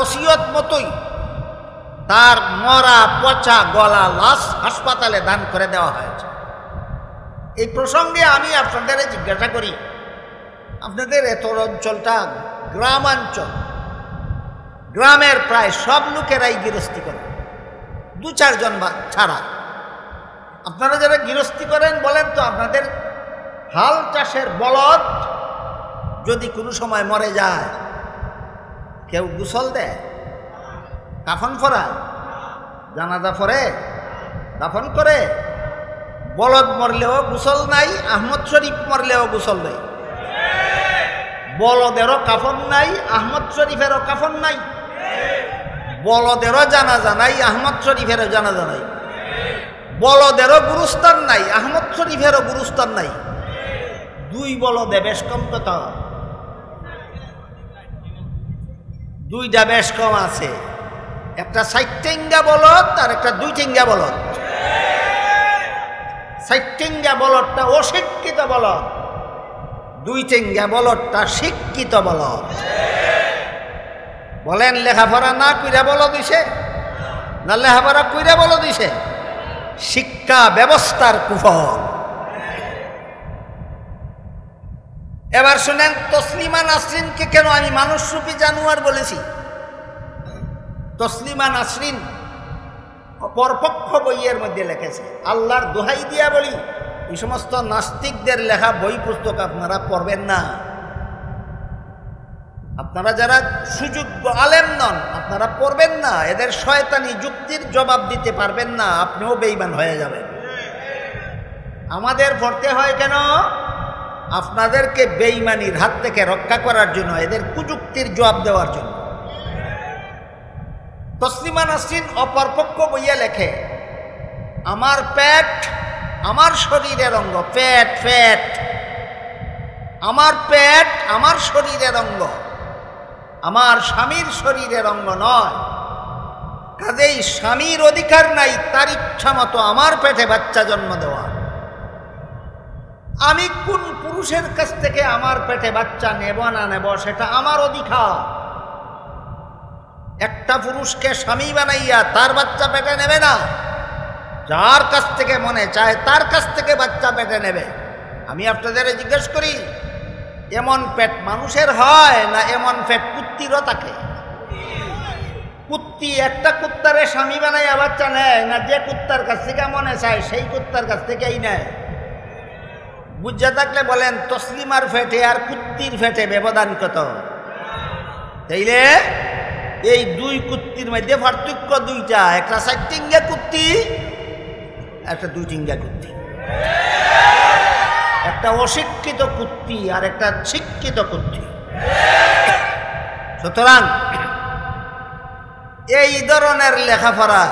ওসিয়ত মতোই তার মরা পচা গলা লাশ হাসপাতালে দান করে দেওয়া হয়েছে। এই প্রসঙ্গে আমি আপনাদের জিজ্ঞাসা করি, আপনাদের এত অঞ্চলটা গ্রামাঞ্চল, গ্রামের প্রায় সব লোকেরাই গৃহস্থী করে, 2-4 জন ছাড়া। আপনারা যারা গৃহস্থী করেন বলেন তো, আপনাদের হাল চাষের বলদ যদি কোনো সময় মরে যায়, কেউ গোসল দেয়, কাফন ফরায়, জানাজা পড়ে, দাফন করে? বলদ মরলেও গোসল নাই, আহমদ শরীফ মরলেও গোসল নেই। বলদেরও কাফন নাই, আহমদ শরীফেরও কাফন নাই। বলদেরও জানাজা নাই, আহমদ শরীফেরও জানাজা নাই। বলদেরও গুরুস্থান নাই, আহমদ শরীফেরও গুরুস্থান নাই। 2 বলদে বেশ কম কত? 2টা বেশ কম আছে, একটা 60 টেঙ্গা বলদ আর একটা 2 টেঙ্গা বলদ। 60 টেঙ্গা বলদটা অশিক্ষিত বলদ, 2 টেঙ্গা বলদটা শিক্ষিত বলদ। বলেন লেখাপড়া না কইরা বলদ হইছে না লেখাপড়া কইরা বলদ হইছে? শিক্ষা ব্যবস্থার কুফল। এবার শুনেন, তসলিমা নাসরিনকে কেন আমি মানুষরূপী জানোয়ার বলেছি? তসলিমা নাসরিন অপরপক্ষ বইয়ের মধ্যে লিখেছে। আল্লাহর দোহাই দিয়া বলি, এই সমস্ত নাস্তিকদের লেখা বই পুস্তক আপনারা পড়বেন না। আপনারা যারা সুযোগ্য আলেম নন, আপনারা পড়বেন না। এদের শয়তানি যুক্তির জবাব দিতে পারবেন না, আপনিও বেঈমান হয়ে যাবেন। আমাদের পড়তে হয় কেন? আপনাদেরকে বেঈমানির হাত থেকে রক্ষা করার জন্য, এদের কুযুক্তির জবাব দেওয়ার জন্য। তসলিমা নাসরিন অপরপক্ষ বইয়া লেখে, আমার পেট আমার শরীরের অঙ্গ। পেট পেট আমার পেট আমার শরীরের অঙ্গ, আমার স্বামীর শরীরের অঙ্গ নয়। কাজেই স্বামীর অধিকার নাই তার ইচ্ছা মতো আমার পেটে বাচ্চা জন্ম দেওয়া। আমি কোন পুরুষের কাছ থেকে আমার পেটে বাচ্চা নেব না নেব সেটা আমার অধিকার। একটা পুরুষকে স্বামী বানাইয়া তার বাচ্চা পেটে নেবে না, যার কাছ থেকে মনে চায় তার কাছ থেকে বাচ্চা পেটে নেবে। আমি আপনাদের জিজ্ঞেস করি, এমন পেট মানুষের হয় না এমন পেট কুত্তিরও থাকে? কুত্তি একটা কুত্তারে স্বামী বানাইয়া বাচ্চা নেয় না, যে কুত্তার কাছ থেকে মনে চায় সেই কুত্তার কাছ থেকেই নেয়। বুঝা থাকলে বলেন, তসলিমার ফেটে আর কুত্তির ফেটে ব্যবধান কত? তাইলে এই 2 কুত্তির মধ্যে পার্থক্য 2টা, একটা 60 টিঙ্গা কুত্তি, একটা 2 টিঙ্গা কুত্তি। একটা অশিক্ষিত কুত্তি আর একটা শিক্ষিত কুত্তি। সুতরাং এই ধরনের লেখাপড়া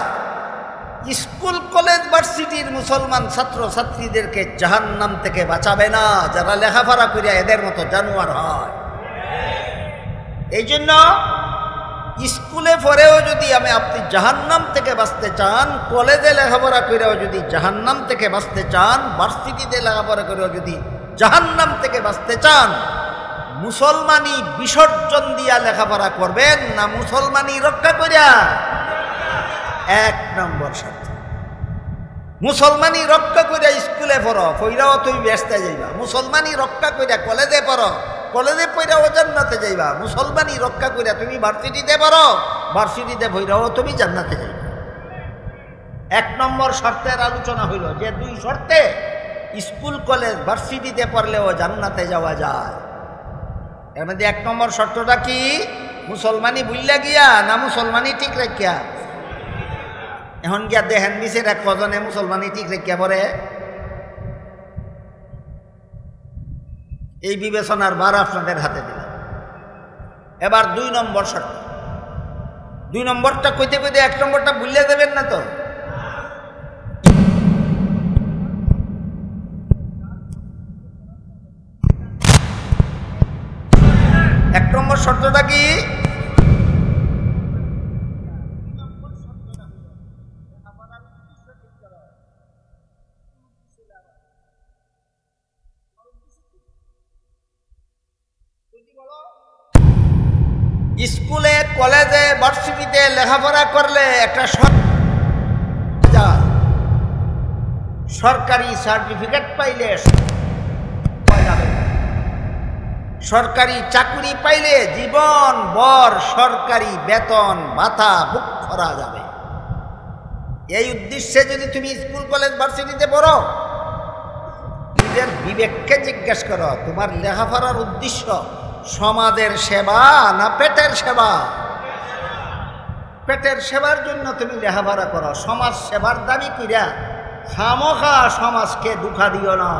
স্কুল কলেজ ভার্সিটির মুসলমান ছাত্র ছাত্রীদেরকে জাহান্নাম থেকে বাঁচাবে না, যারা লেখাপড়া করিয়া এদের মতো জানোয়ার হয়। এই জন্য স্কুলে পড়েও যদি আপনি জাহান্নাম থেকে বাঁচতে চান, কলেজে লেখাপড়া করেও যদি জাহান্নাম থেকে বাঁচতে চান, ভার্সিটিতে লেখাপড়া করেও যদি জাহান্নাম থেকে বাঁচতে চান, মুসলমানি বিসর্জন দিয়া লেখাপড়া করবেন না মুসলমানি রক্ষা করিয়া? 1 নম্বর শর্ত। মুসলমানি রক্ষা করিয়া স্কুলে পড়ো, পইরাও তুমি ব্যস্তে যাইবা। মুসলমানি রক্ষা করিয়া কলেজে পড়ো, কলেজে পড়াও জান্নাতে যাইবা। মুসলমানি রক্ষা করিয়া তুমি ভার্সিটিতে পড়ো, ভার্সিটিতে পড়াও তুমি জান্নাতে যাইবা। 1 নম্বর শর্তের আলোচনা হইল যে 2 শর্তে স্কুল কলেজ ভার্সিটিতে পড়লেও জান্নাতে যাওয়া যায়। এর মধ্যে 1 নম্বর শর্তটা কি? মুসলমানি ভুইলা গিয়া না মুসলমানি ঠিক রাখিয়া? এখন গিয়া দেখেন দিছেরা কজনে মুসলমানি ঠিক রাখিয়া পড়ে। এই বিবেচনার বার আপনাদের হাতে দিলাম। এবার 2 নম্বর শর্ত। 2 নম্বরটা কইতে কইতে 1 নম্বরটা ভুলে দেবেন না তো? এক নম্বর শর্তটা কি? স্কুলে কলেজে ভার্সিটিতে লেখাপড়া করলে একটা সরকারি সার্টিফিকেট পাইলে, সরকারি চাকরি পাইলে জীবন ভর সরকারি বেতন ভাতা ভোগ করা যাবে। এই উদ্দেশ্যে যদি তুমি স্কুল কলেজ ভার্সিটিতে পড়ো, নিজের বিবেককে জিজ্ঞেস করো, তোমার লেখাপড়ার উদ্দেশ্য সমাজের সেবা না পেটের সেবা? পেটের সেবার জন্য তুমি লেখাপড়া করো, সমাজ সেবার দাবি কইরা খামোখা সমাজকে দুঃখা দিও না।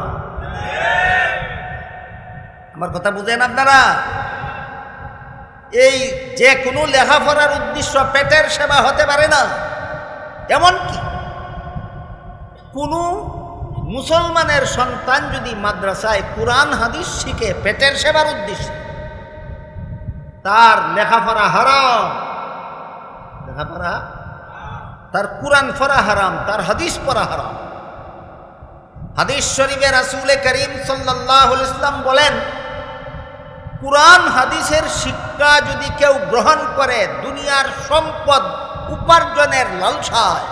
আমার কথা বুঝেন আপনারা? এই যে কোনো লেখাপড়ার উদ্দেশ্য পেটের সেবা হতে পারে না। এমনকি কোনো মুসলমানের সন্তান যদি মাদ্রাসায় কোরআন হাদিস শিখে পেটের সেবার উদ্দেশ্যে, তার লেখাপড়া হারাম। লেখাপড়া, তার কোরআন পড়া হারাম, তার হাদিস পড়া হারাম। হাদিস শরীফে রাসূল করিম সাল্লাল্লাহু আলাইহি ওয়াসাল্লাম বলেন, কোরআন হাদিসের শিক্ষা যদি কেউ গ্রহণ করে দুনিয়ার সম্পদ উপার্জনের লালসায়,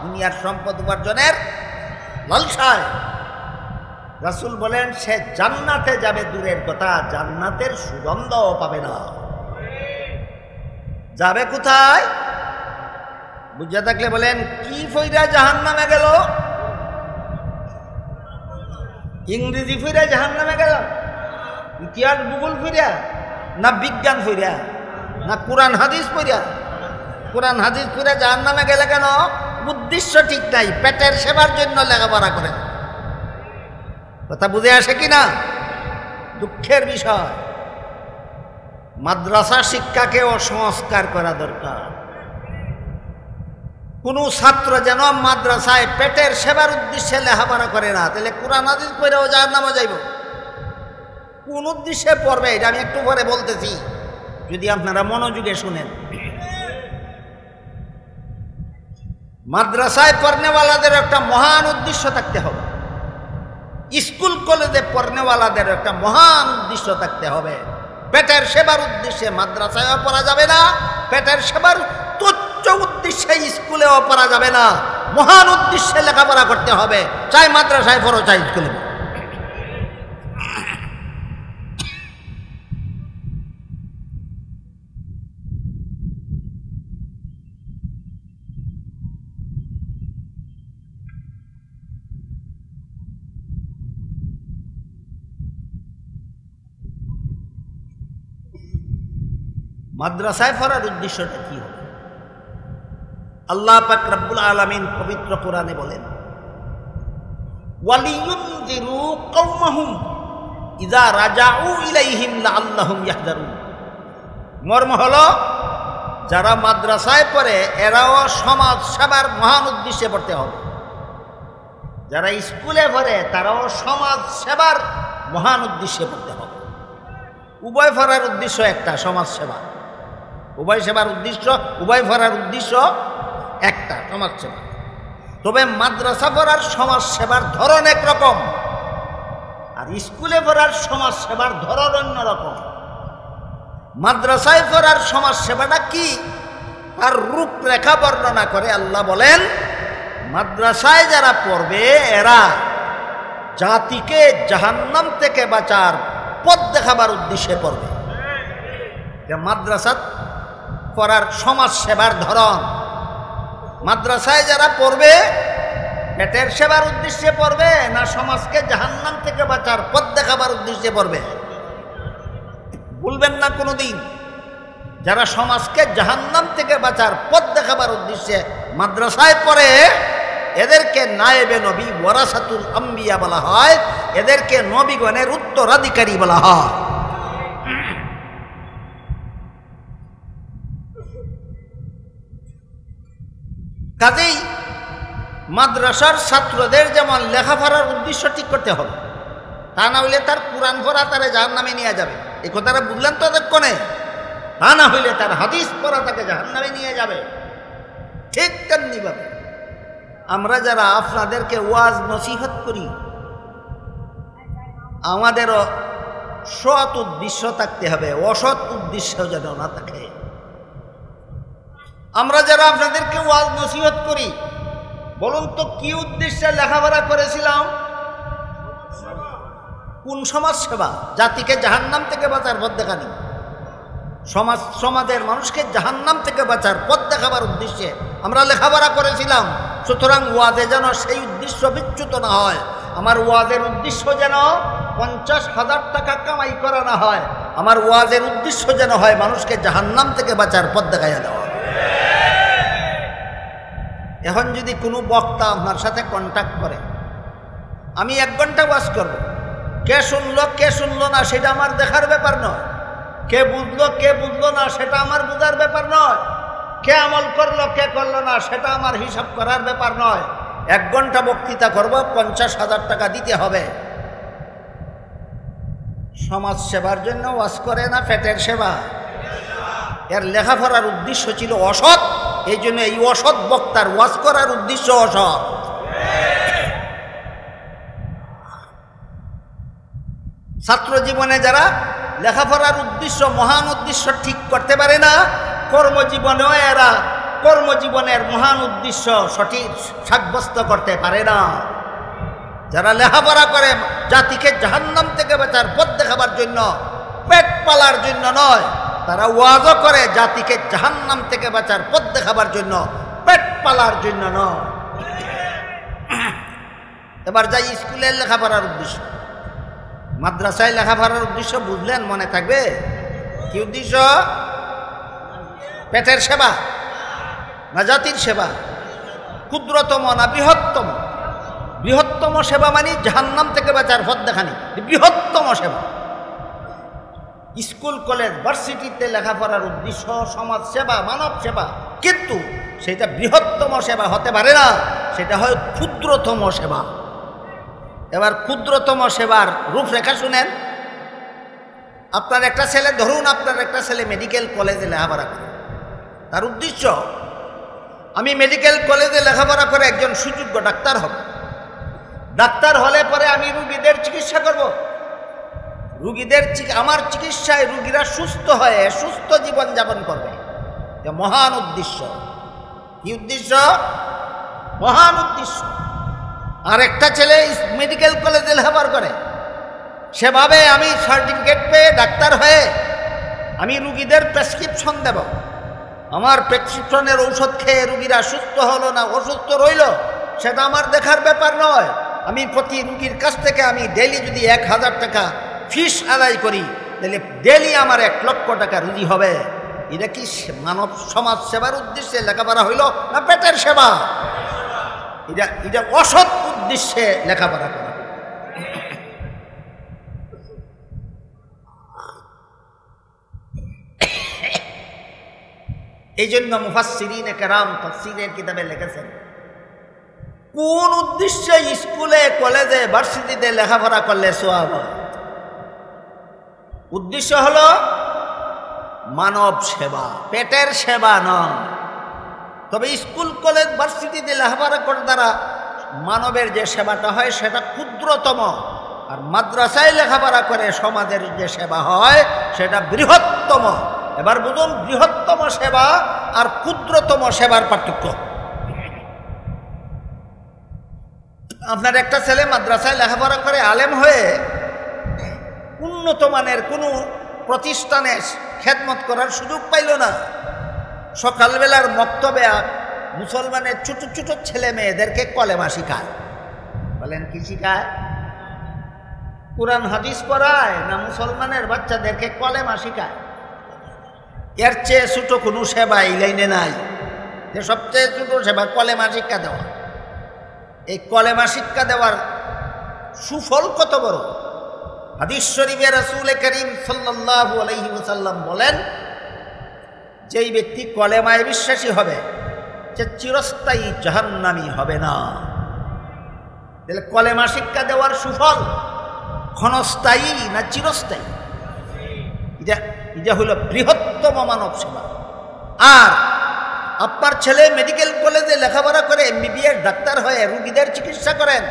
দুনিয়ার সম্পদ উপার্জনের লালসায়, রাসূল বলেন সে জান্নাতে যাবে দূরের কথা, জান্নাতের সুগন্ধও পাবে না। যাবে কোথায়? বুঝা থাকলে বলেন, কি ফইরা জাহান্নামে গেল? ইংরেজি ফইরা জাহান্নামে গেল? ইতিহাস ভূগোল ফইরা না বিজ্ঞান ফইরা না কোরআন হাদিস ফইরা? কোরআন হাদিস ফইরা জাহান্নামে গেলে কেন? উদ্দেশ্য ঠিক নাই, পেটের সেবার জন্য লেখাপড়া করে। কথা বুঝে আসে কিনা? দুঃখের বিষয়। মাদ্রাসা শিক্ষাকেও সংস্কার করা দরকার। কোনো ছাত্র যেন মাদ্রাসায় পেটের সেবার উদ্দেশ্যে লেখাপড়া করে না, তাহলে কোরআন হাদিস পড়েও জাহান্নামে যাইব। কোন উদ্দেশ্যে পড়বে এটা আমি একটু পরে বলতেছি, যদি আপনারা মনোযোগে শুনেন। মাদ্রাসায় পড়নেওয়ালাদের একটা মহান উদ্দেশ্য থাকতে হবে, স্কুল কলেজে পড়নেওয়ালাদের একটা মহান উদ্দেশ্য থাকতে হবে। পেটের সেবার উদ্দেশ্যে মাদ্রাসায়ও পড়া যাবে না, পেটের সেবার তুচ্ছ উদ্দেশ্যে স্কুলেও পড়া যাবে না। মহান উদ্দেশ্যে লেখাপড়া করতে হবে, চাই মাদ্রাসায় পড়ো চাই স্কুলে। মাদ্রাসায় পড়ার উদ্দেশ্যটা কি হবে? আল্লাহ পাক রব্বুল আলামিন পবিত্র কোরআনে বলেন, ওয়ালিয়ুনজিরু কওমাহুম ইযা রাজাউ ইলাইহিম লাআল্লাহুম ইয়াহযারুন। মর্ম হলো, যারা মাদ্রাসায় পড়ে এরাও সমাজ সেবার মহান উদ্দেশ্যে পড়তে হবে। যারা স্কুলে পড়ে তারাও সমাজ সেবার মহান উদ্দেশ্যে পড়তে হবে। উভয় পড়ার উদ্দেশ্য একটা, সমাজ সেবা। উভয় সেবার উদ্দেশ্য, উভয় পড়ার উদ্দেশ্য একটা, সমাজ সেবা। তবে মাদ্রাসা পড়ার সমাজ সেবার ধরন একরকম, আর স্কুলে পড়ার সমাজ সেবার ধরন অন্যরকম। মাদ্রাসায় পড়ার সমাজ সেবাটা কি, তার রূপরেখা বর্ণনা করে আল্লাহ বলেন, মাদ্রাসায় যারা পড়বে এরা জাতিকে জাহান্নাম থেকে বাঁচার পথ দেখাবার উদ্দেশ্যে পড়বে। মাদ্রাসা পড়ার সমাজ সেবার ধরন, মাদ্রাসায় যারা পড়বে পেটের সেবার উদ্দেশ্যে পড়বে না সমাজকে জাহান্নাম থেকে বাঁচার পথ দেখাবার উদ্দেশ্যে পড়বে? বলবেন না কোনোদিন। যারা সমাজকে জাহান্নাম থেকে বাঁচার পথ দেখাবার উদ্দেশ্যে মাদ্রাসায় পড়ে এদেরকে নায়েবে নবী ওয়ারাসাতুল আম্বিয়া বলা হয়, এদেরকে নবীগণের উত্তরাধিকারী বলা হয়। কাজেই মাদ্রাসার ছাত্রদের যেমন লেখাপড়ার উদ্দেশ্য ঠিক করতে হবে, তা না হইলে তার কোরআন পড়া তারা জাহান্নামে নিয়ে যাবে। এই কথাটা বুঝলেন তো এতক্ষণে? তা না হইলে তার হাদিস পড়া তাকে জাহান্নামে নিয়ে যাবে। ঠিক তেমনিভাবে আমরা যারা আপনাদেরকে ওয়াজ নসিহত করি, আমাদেরও সৎ উদ্দেশ্য থাকতে হবে, অসৎ উদ্দেশ্য যেন না থাকে। আমরা যারা আপনাদেরকে ওয়াজ নসিহত করি, বলুন তো কি উদ্দেশ্যে লেখাপড়া করেছিলাম? কোন সমাজ সেবা? জাতিকে জাহান্নাম থেকে বাঁচার পথ দেখানি, সমাজের মানুষকে জাহান্নাম থেকে বাঁচার পথ দেখাবার উদ্দেশ্যে আমরা লেখাপড়া করেছিলাম। সুতরাং ওয়াজে যেন সেই উদ্দেশ্য বিচ্যুত না হয়। আমার ওয়াজের উদ্দেশ্য যেন 50,000 টাকা কামাই করা না হয়, আমার ওয়াজের উদ্দেশ্য যেন হয় মানুষকে জাহান্নাম থেকে বাঁচার পথ দেখাইয়া দেওয়া। এখন যদি কোনো বক্তা আপনার সাথে কন্ট্যাক্ট করে, আমি 1 ঘন্টা ওয়াজ করব, কে শুনলো না সেটা আমার দেখার ব্যাপার নয়, কে বুঝলো না সেটা আমার বোঝার ব্যাপার নয়, কে আমল করলো কে করলো না সেটা আমার হিসাব করার ব্যাপার নয়। 1 ঘন্টা বক্তৃতা করব, 50,000 টাকা দিতে হবে। সমাজ সেবার জন্য ওয়াজ করে না পেটের সেবা? এর লেখাপড়ার উদ্দেশ্য ছিল অসৎ, এই জন্য এই অসৎ বক্তার ওয়াজ করার উদ্দেশ্য অসৎ। ছাত্র জীবনে যারা লেখাপড়ার উদ্দেশ্য মহান উদ্দেশ্য ঠিক করতে পারে না, কর্মজীবনেও এরা কর্মজীবনের মহান উদ্দেশ্য সঠিক সাব্যস্ত করতে পারে না। যারা লেখাপড়া করে জাতিকে জাহান্নাম থেকে বাঁচার পথ দেখাবার জন্য, পেট পালার জন্য নয়, তারা ওয়াজও করে জাতিকে জাহান্নাম থেকে বাঁচার পথ দেখাবার জন্য, পেট পালার জন্য নয়। এবার যাই স্কুলের লেখাপড়ার উদ্দেশ্য। মাদ্রাসায় লেখাপড়ার উদ্দেশ্য বুঝলেন? মনে থাকবে কি উদ্দেশ্য? পেটের সেবা না জাতির সেবা? ক্ষুদ্রতম না বৃহত্তম? বৃহত্তম সেবা মানে জাহান্নাম থেকে বাঁচার পথ দেখানি, বৃহত্তম সেবা। স্কুল কলেজ ভার্সিটিতে লেখাপড়ার উদ্দেশ্য সমাজ সেবা, মানব সেবা, কিন্তু সেটা বৃহত্তম সেবা হতে পারে না, সেটা হয় ক্ষুদ্রতম সেবা। এবার ক্ষুদ্রতম সেবার রূপরেখা শুনেন। আপনার একটা ছেলে, ধরুন আপনার একটা ছেলে মেডিকেল কলেজে লেখাপড়া করে, তার উদ্দেশ্য আমি মেডিকেল কলেজে লেখাপড়া করে একজন সুযোগ্য ডাক্তার হব, ডাক্তার হলে পরে আমি রুগীদের চিকিৎসা করব, আমার চিকিৎসায় রুগীরা সুস্থ হয়ে সুস্থ জীবন যাপন করবে। মহান উদ্দেশ্য। কি উদ্দেশ্য? মহান উদ্দেশ্য। আর একটা ছেলে মেডিকেল কলেজে লেখাপড়া করে, সেভাবে আমি সার্টিফিকেট পেয়ে ডাক্তার হয়ে আমি রুগীদের প্রেসক্রিপশন দেব, আমার প্রেসক্রিপশনের ঔষধ খেয়ে রুগীরা সুস্থ হলো না অসুস্থ রইল সেটা আমার দেখার ব্যাপার নয়। আমি প্রতি রুগীর কাছ থেকে আমি ডেলি যদি 1,000 টাকা ফিস আদায় করি, তাহলে ডেলি আমার 1 লক্ষ টাকা রুজি হবে। এটা কি মানব সমাজ সেবার উদ্দেশ্যে লেখাপড়া হইল না পেটের সেবা? এটা অসৎ উদ্দেশ্যে লেখাপড়া করা। এই জন্য মুফাসসিরিনে কেরাম তাফসীরের কিতাবে লিখেছেন, কোন উদ্দেশ্যে স্কুলে কলেজে ভার্সিটিতে লেখাপড়া করলে সওয়াব হয়? উদ্দেশ্য হলো মানব সেবা, পেটের সেবা নয়। তবে স্কুল কলেজ ভার্সিটিতে লেখাপড়া করার দ্বারা মানবের যে সেবাটা হয় সেটা ক্ষুদ্রতম, আর মাদ্রাসায় লেখাপড়া করে সমাজের যে সেবা হয় সেটা বৃহত্তম। এবার বুঝুন বৃহত্তম সেবা আর ক্ষুদ্রতম সেবার পার্থক্য। আপনার একটা ছেলে মাদ্রাসায় লেখাপড়া করে আলেম হয়ে উন্নত মানের কোনো প্রতিষ্ঠানে খেদমত করার সুযোগ পাইল না। সকালবেলার মক্তবে মুসলমানের ছোট ছোট ছেলে মেয়েদেরকে কলেমা শিখায়। বলেন কি শিখায়? কুরআন হাদিস পড়ায় না মুসলমানের বাচ্চাদেরকে কলেমা শিখায়? এর চেয়ে ছোট কোনো সেবা এই লাইনে নাই। যে সবচেয়ে ছোট সেবা কলেমা শিক্ষা দেওয়া। এই কলেমা শিক্ষা দেওয়ার সুফল কত বড়! হাদিস শরীফে রাসূল করিম সাল্লাল্লাহু আলাইহি ওয়াসাল্লাম বলেন, যেই ব্যক্তি কলেমায় বিশ্বাসী হবে সে চিরস্থায়ী জাহান্নামী হবে না। তাহলে কলেমা শিক্ষা দেওয়ার সুফল ক্ষণস্থায়ী না চিরস্থায়ী? এটা হলো বৃহত্তম মানব সেবা। আর আপনার ছেলে মেডিকেল কলেজে লেখাপড়া করে MBBS ডাক্তার হয়ে রোগীদের চিকিৎসা করেন,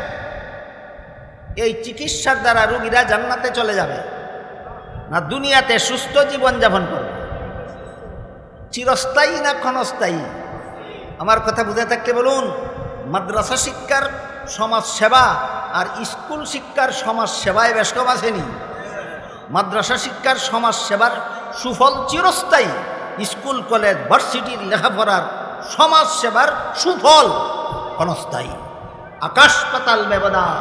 এই চিকিৎসার দ্বারা রোগীরা জান্নাতে চলে যাবে না দুনিয়াতে সুস্থ জীবন যাপন করবে? চিরস্থায়ী না ক্ষণস্থায়ী? আমার কথা বুঝে থাকলে বলুন। মাদ্রাসা শিক্ষার সমাজ সেবা আর স্কুল শিক্ষার সমাজ সেবায় বেশ কম আসেনি। মাদ্রাসা শিক্ষার সমাজ সেবার সুফল চিরস্থায়ী, স্কুল কলেজ ভার্সিটির লেখাপড়ার সমাজ সেবার সুফল ক্ষণস্থায়ী, আকাশ পাতাল ব্যবধান।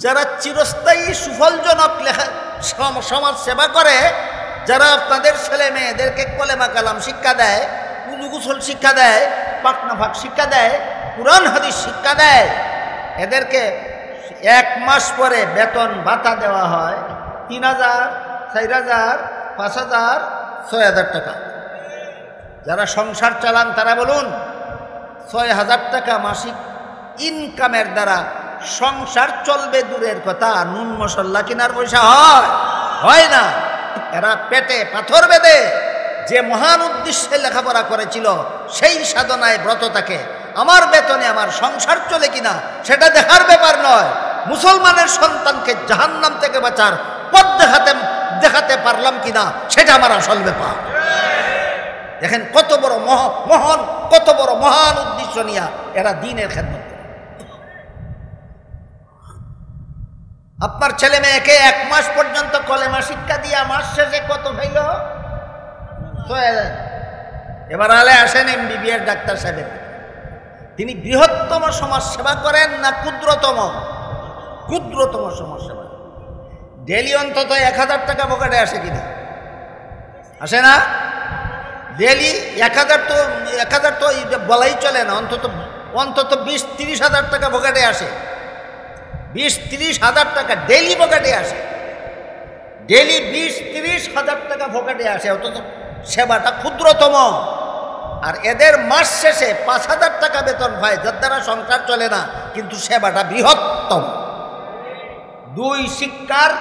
যারা চিরস্থায়ী সুফলজনক সমাজ সেবা করে, যারা আপনাদের ছেলে মেয়েদেরকে কলেমা কালাম শিক্ষা দেয়, উযু গোসল শিক্ষা দেয়, পাক নাফাক শিক্ষা দেয়, কুরআন হাদিস শিক্ষা দেয়, এদেরকে 1 মাস পরে বেতন ভাতা দেওয়া হয় 3000, 4000, 5000, 6000 টাকা। যারা সংসার চালান তারা বলুন 6000 টাকা মাসিক ইনকামের দ্বারা সংসার চলবে দূরের কথা, নুন মশলা কেনার পয়সা হয় না। এরা পেটে পাথর বেঁধে যে মহান উদ্দেশ্যে লেখাপড়া করেছিল সেই সাধনায় ব্রত থাকে। আমার বেতনে আমার সংসার চলে কিনা সেটা দেখার ব্যাপার নয়, মুসলমানের সন্তানকে জাহান্নাম থেকে বাঁচার পথ দেখাতে পারলাম কিনা সেটা আমার আসল ব্যাপার। দেখেন কত বড় কত বড় মহান উদ্দেশ্য নিয়ে এরা দ্বীনের খেদমত করে। আপনার ছেলে মেয়েকে 1 মাস পর্যন্ত কলেমা শিক্ষা দিয়া মাস শেষে কত হইল? 6000। এবার আলে আসেন MBBS ডাক্তার সাহেবের, তিনি বৃহত্তম সমাজ সেবা করেন না ক্ষুদ্রতম সমাজ সেবা? ডেলি অন্তত 1000 টাকা পকেটে আসে কিনা? আসে না? ডেলি 1000 তো বলাই চলে না, অন্তত 20-30 হাজার টাকা পকেটে আসে। 20-30 হাজার টাকা ডেলি পকেটে আসে। ডেলি 20-30 হাজার টাকা পকেটে আসে, অথচ সেবাটা ক্ষুদ্রতম। আর এদের মাস শেষে 5000 টাকা বেতন পায়, যার দ্বারা সংসার চলে না, কিন্তু সেবাটা বৃহত্তম। 2 শিক্ষার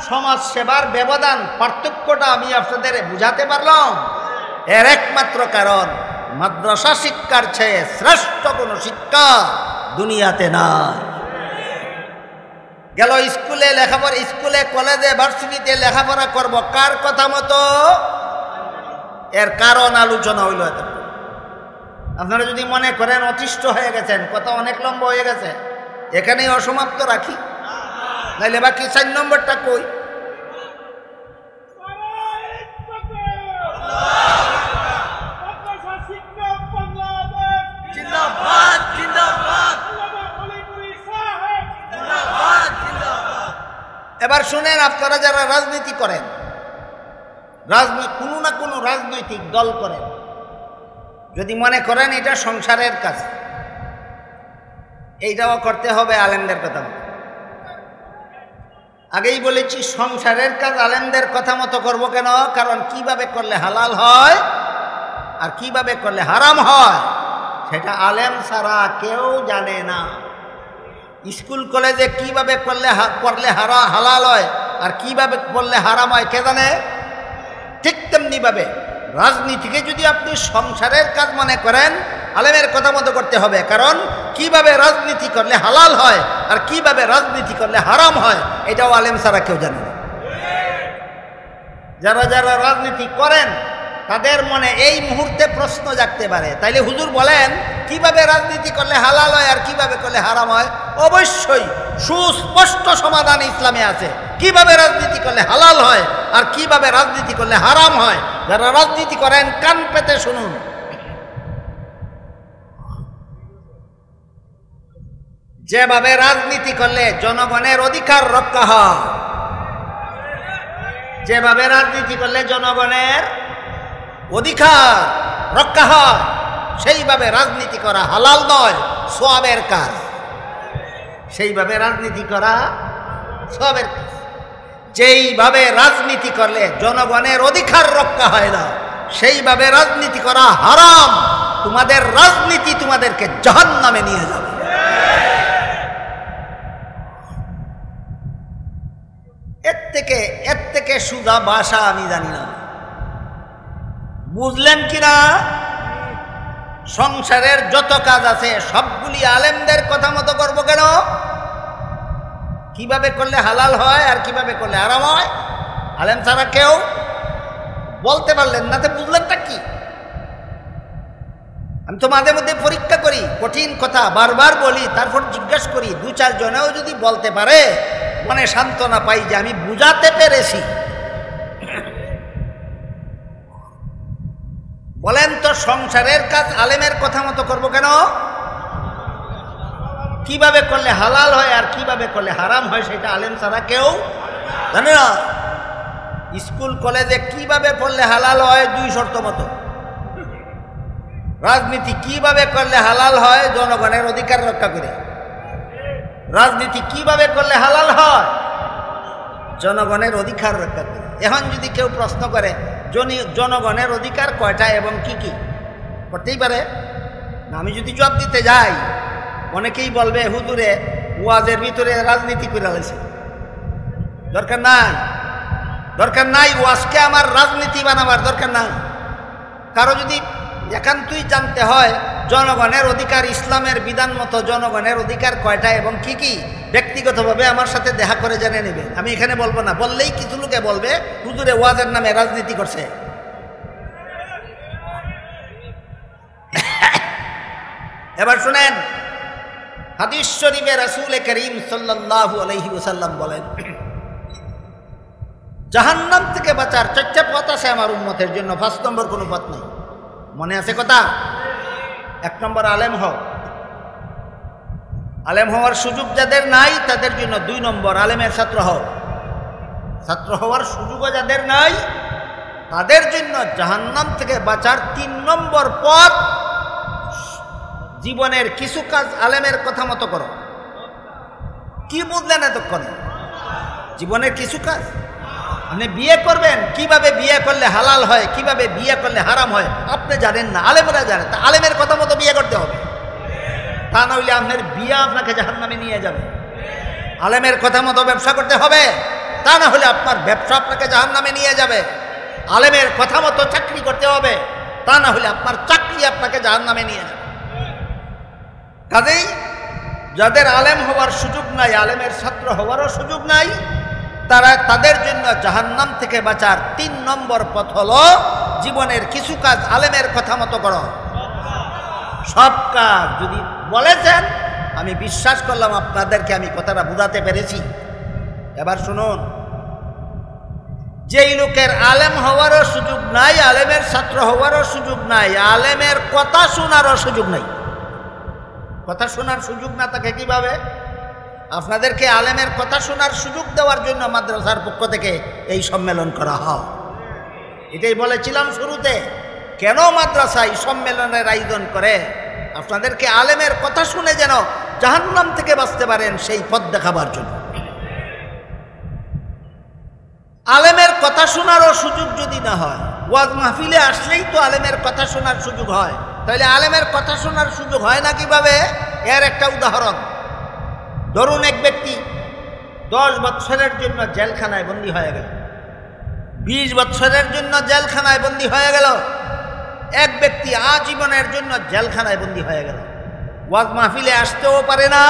সমাজ সেবার ব্যবধান, পার্থক্যটা আমি আপনাদের বুঝাতে পারলাম। এর একমাত্র কারণ মাদ্রাসা শিক্ষার চেয়ে শ্রেষ্ঠ কোনো শিক্ষা দুনিয়াতে নাই। গেল স্কুলে লেখাপড়া, স্কুলে কলেজে ভার্সিটিতে লেখাপড়া করব কার কথা মতো? এর কারণ আলোচনা হইল। আপনারা যদি মনে করেন অতিষ্ঠ হয়ে গেছেন, কথা অনেক লম্বা হয়ে গেছে, এখানেই অসমাপ্ত রাখি, নাইলে বাকি 4 নম্বরটা কই? এবার শুনেন, আপনারা যারা রাজনীতি করেন, কোনো না কোনো রাজনৈতিক দল করেন, যদি মনে করেন এটা সংসারের কাজ, এইটাও করতে হবে আলেমদের কথা মতো। আগেই বলেছি সংসারের কাজ আলেমদের কথা মতো করব কেন? কারণ কিভাবে করলে হালাল হয় আর কিভাবে করলে হারাম হয় সেটা আলেম ছাড়া কেউ জানে না। স্কুল কলেজে কিভাবে করলে হালাল হয় আর কিভাবে করলে হারাম হয় কে জানে? ঠিক তেমনিভাবে রাজনীতিকে যদি আপনি সংসারের কাজ মনে করেন, আলেমের কথা মতো করতে হবে। কারণ কিভাবে রাজনীতি করলে হালাল হয় আর কিভাবে রাজনীতি করলে হারাম হয় এটাও আলেম ছাড়া কেউ জানে না। যারা যারা রাজনীতি করেন তাদের মনে এই মুহূর্তে প্রশ্ন জাগতে পারে, তাইলে হুজুর বলেন কিভাবে রাজনীতি করলে হালাল হয় আর কিভাবে করলে হারাম হয়? অবশ্যই সুস্পষ্ট সমাধান ইসলামে আছে, কিভাবে রাজনীতি করলে হালাল হয় আর কিভাবে রাজনীতি করলে হারাম হয়। যারা রাজনীতি করেন কান পেতে শুনুন। যেভাবে রাজনীতি করলে জনগণের অধিকার রক্ষা হয়, যেভাবে রাজনীতি করলে জনগণের অধিকার রক্ষা হয়, সেইভাবে রাজনীতি করা হালাল নয়, সওয়াবের কাজ। সেইভাবে রাজনীতি করা সওয়াবের কাজ। যেইভাবে রাজনীতি করলে জনগণের অধিকার রক্ষা হয় না, সেইভাবে রাজনীতি করা হারাম। তোমাদের রাজনীতি তোমাদেরকে জাহান্নামে নিয়ে যাবে। এর থেকে সুজা ভাষা আমি জানি না, বুঝলেন কিনা? সংসারের যত কাজ আছে সবগুলি আলেমদের কথা মতো করবো কেন? কিভাবে করলে হালাল হয় আর কিভাবে করলে হারাম হয় আলেম ছাড়া কেউ বলতে পারলেন না, তো বুঝলেনটা কি? আমি তো মাঝে মধ্যে পরীক্ষা করি, কঠিন কথা বারবার বলি, তারপর জিজ্ঞাসা করি, দু চার জনেও যদি বলতে পারে মনে সান্ত্বনা পাই যে আমি বুঝাতে পেরেছি। বলেন তো সংসারের কাজ আলেমের কথা মতো করবো কেন? কিভাবে করলে হালাল হয় আর কিভাবে করলে হারাম হয় সেটা আলেম ছাড়া কেউ জানে না। স্কুল কলেজে কিভাবে পড়লে হালাল হয় দুই শর্ত মতো। রাজনীতি কিভাবে করলে হালাল হয় জনগণের অধিকার রক্ষা করে। রাজনীতি কিভাবে করলে হালাল হয় জনগণের অধিকার রক্ষা করে। এখন যদি কেউ প্রশ্ন করে জনগণের অধিকার কয়টা এবং কি কি, করতেই পারে না। আমি যদি জবাব দিতে যাই অনেকেই বলবে হুজুরে ওয়াজের ভিতরে রাজনীতি করে আলেছে। দরকার নাই, দরকার নাই। ওয়াজকে আমার রাজনীতি বানাবার দরকার নাই। কারো যদি একান্তই জানতে হয় জনগণের অধিকার ইসলামের বিধান মতো জনগণের অধিকার কয়টা এবং কি কি, ব্যক্তিগতভাবে আমার সাথে দেখা করে জেনে নেবে। আমি এখানে বলবো না, বললেই কিছু লোকে বলবে হুজুরে ওয়াজের নামে রাজনীতি করছে। এবার শুনেন, হাদিস শরীফে রাসূল করিম সাল্লাল্লাহু আলাইহি ওয়াসাল্লাম বলেন, জাহান্নাম থেকে বাঁচার 4টা পথ আছে আমার উম্মতের জন্য, 5 নম্বর কোনো পথ নাই। মনে আছে কথা? 1 নম্বর আলেম হও। আলেম হওয়ার সুযোগ যাদের নাই তাদের জন্য 2 নম্বর আলেমের ছাত্র হও। ছাত্র হওয়ার সুযোগও যাদের নাই তাদের জন্য জাহান্নাম থেকে বাঁচার 3 নম্বর পথ, জীবনের কিছু কাজ আলেমের কথা মতো করো। কি বুঝলেন এতক্ষণে? জীবনের কিছু কাজ। আপনি বিয়ে করবেন, কিভাবে বিয়ে করলে হালাল হয়, কিভাবে বিয়ে করলে হারাম হয় আপনি জানেন না, আলেমরা জানে। তা আলেমের কথা মতো বিয়ে করতে হবে, তা না হইলে আপনার বিয়ে আপনাকে জাহান্নামে নিয়ে যাবে। আলেমের কথা মতো ব্যবসা করতে হবে, তা না হলে আপনার ব্যবসা আপনাকে জাহান্নামে নিয়ে যাবে। আলেমের কথা মতো চাকরি করতে হবে, তা না হলে আপনার চাকরি আপনাকে জাহান্নামে নিয়ে যাবে। কাজেই যাদের আলেম হওয়ার সুযোগ নাই, আলেমের ছাত্র হওয়ারও সুযোগ নাই, তাদের জন্য জাহান্নাম থেকে বাঁচার 3 নম্বর পথ হলো জীবনের কিছু কাজ আলেমের কথা মতো করো। সব কাজ যদি বলেছেন আমি বিশ্বাস করলাম আপনাদেরকে আমি কথাটা বুঝাতে পেরেছি। এবার শুনুন, যেই লোকের আলেম হওয়ারও সুযোগ নাই, আলেমের ছাত্র হওয়ারও সুযোগ নাই, আলেমের কথা শোনারও সুযোগ নাই। কথা শোনার সুযোগ না থাকে কিভাবে? আপনাদেরকে আলেমের কথা শোনার সুযোগ দেওয়ার জন্য মাদ্রাসার পক্ষ থেকে এই সম্মেলন করা হয়। এটাই বলেছিলাম শুরুতে, কেন মাদ্রাসায় সম্মেলনের আয়োজন করে? আপনাদেরকে আলেমের কথা শুনে যেন জাহান্নাম থেকে বাঁচতে পারেন সেই পথ দেখাবার জন্য। আলেমের কথা শোনারও সুযোগ যদি না হয়, ওয়াজ মাহফিলে আসলেই তো আলেমের কথা শোনার সুযোগ হয়, তাহলে আলেমের কথা শোনার সুযোগ হয় না কিভাবে? এর একটা উদাহরণ, ধরুন এক ব্যক্তি 10 বছরের জন্য জেলখানায় বন্দী হয়ে গেল। 20 বছরের জন্য জেলখানায় বন্দী হয়ে গেল, এক ব্যক্তি আজীবনের জন্য জেলখানায় বন্দী হয়ে গেল, ওয়াজ মাহফিলে আসতেও পারে না,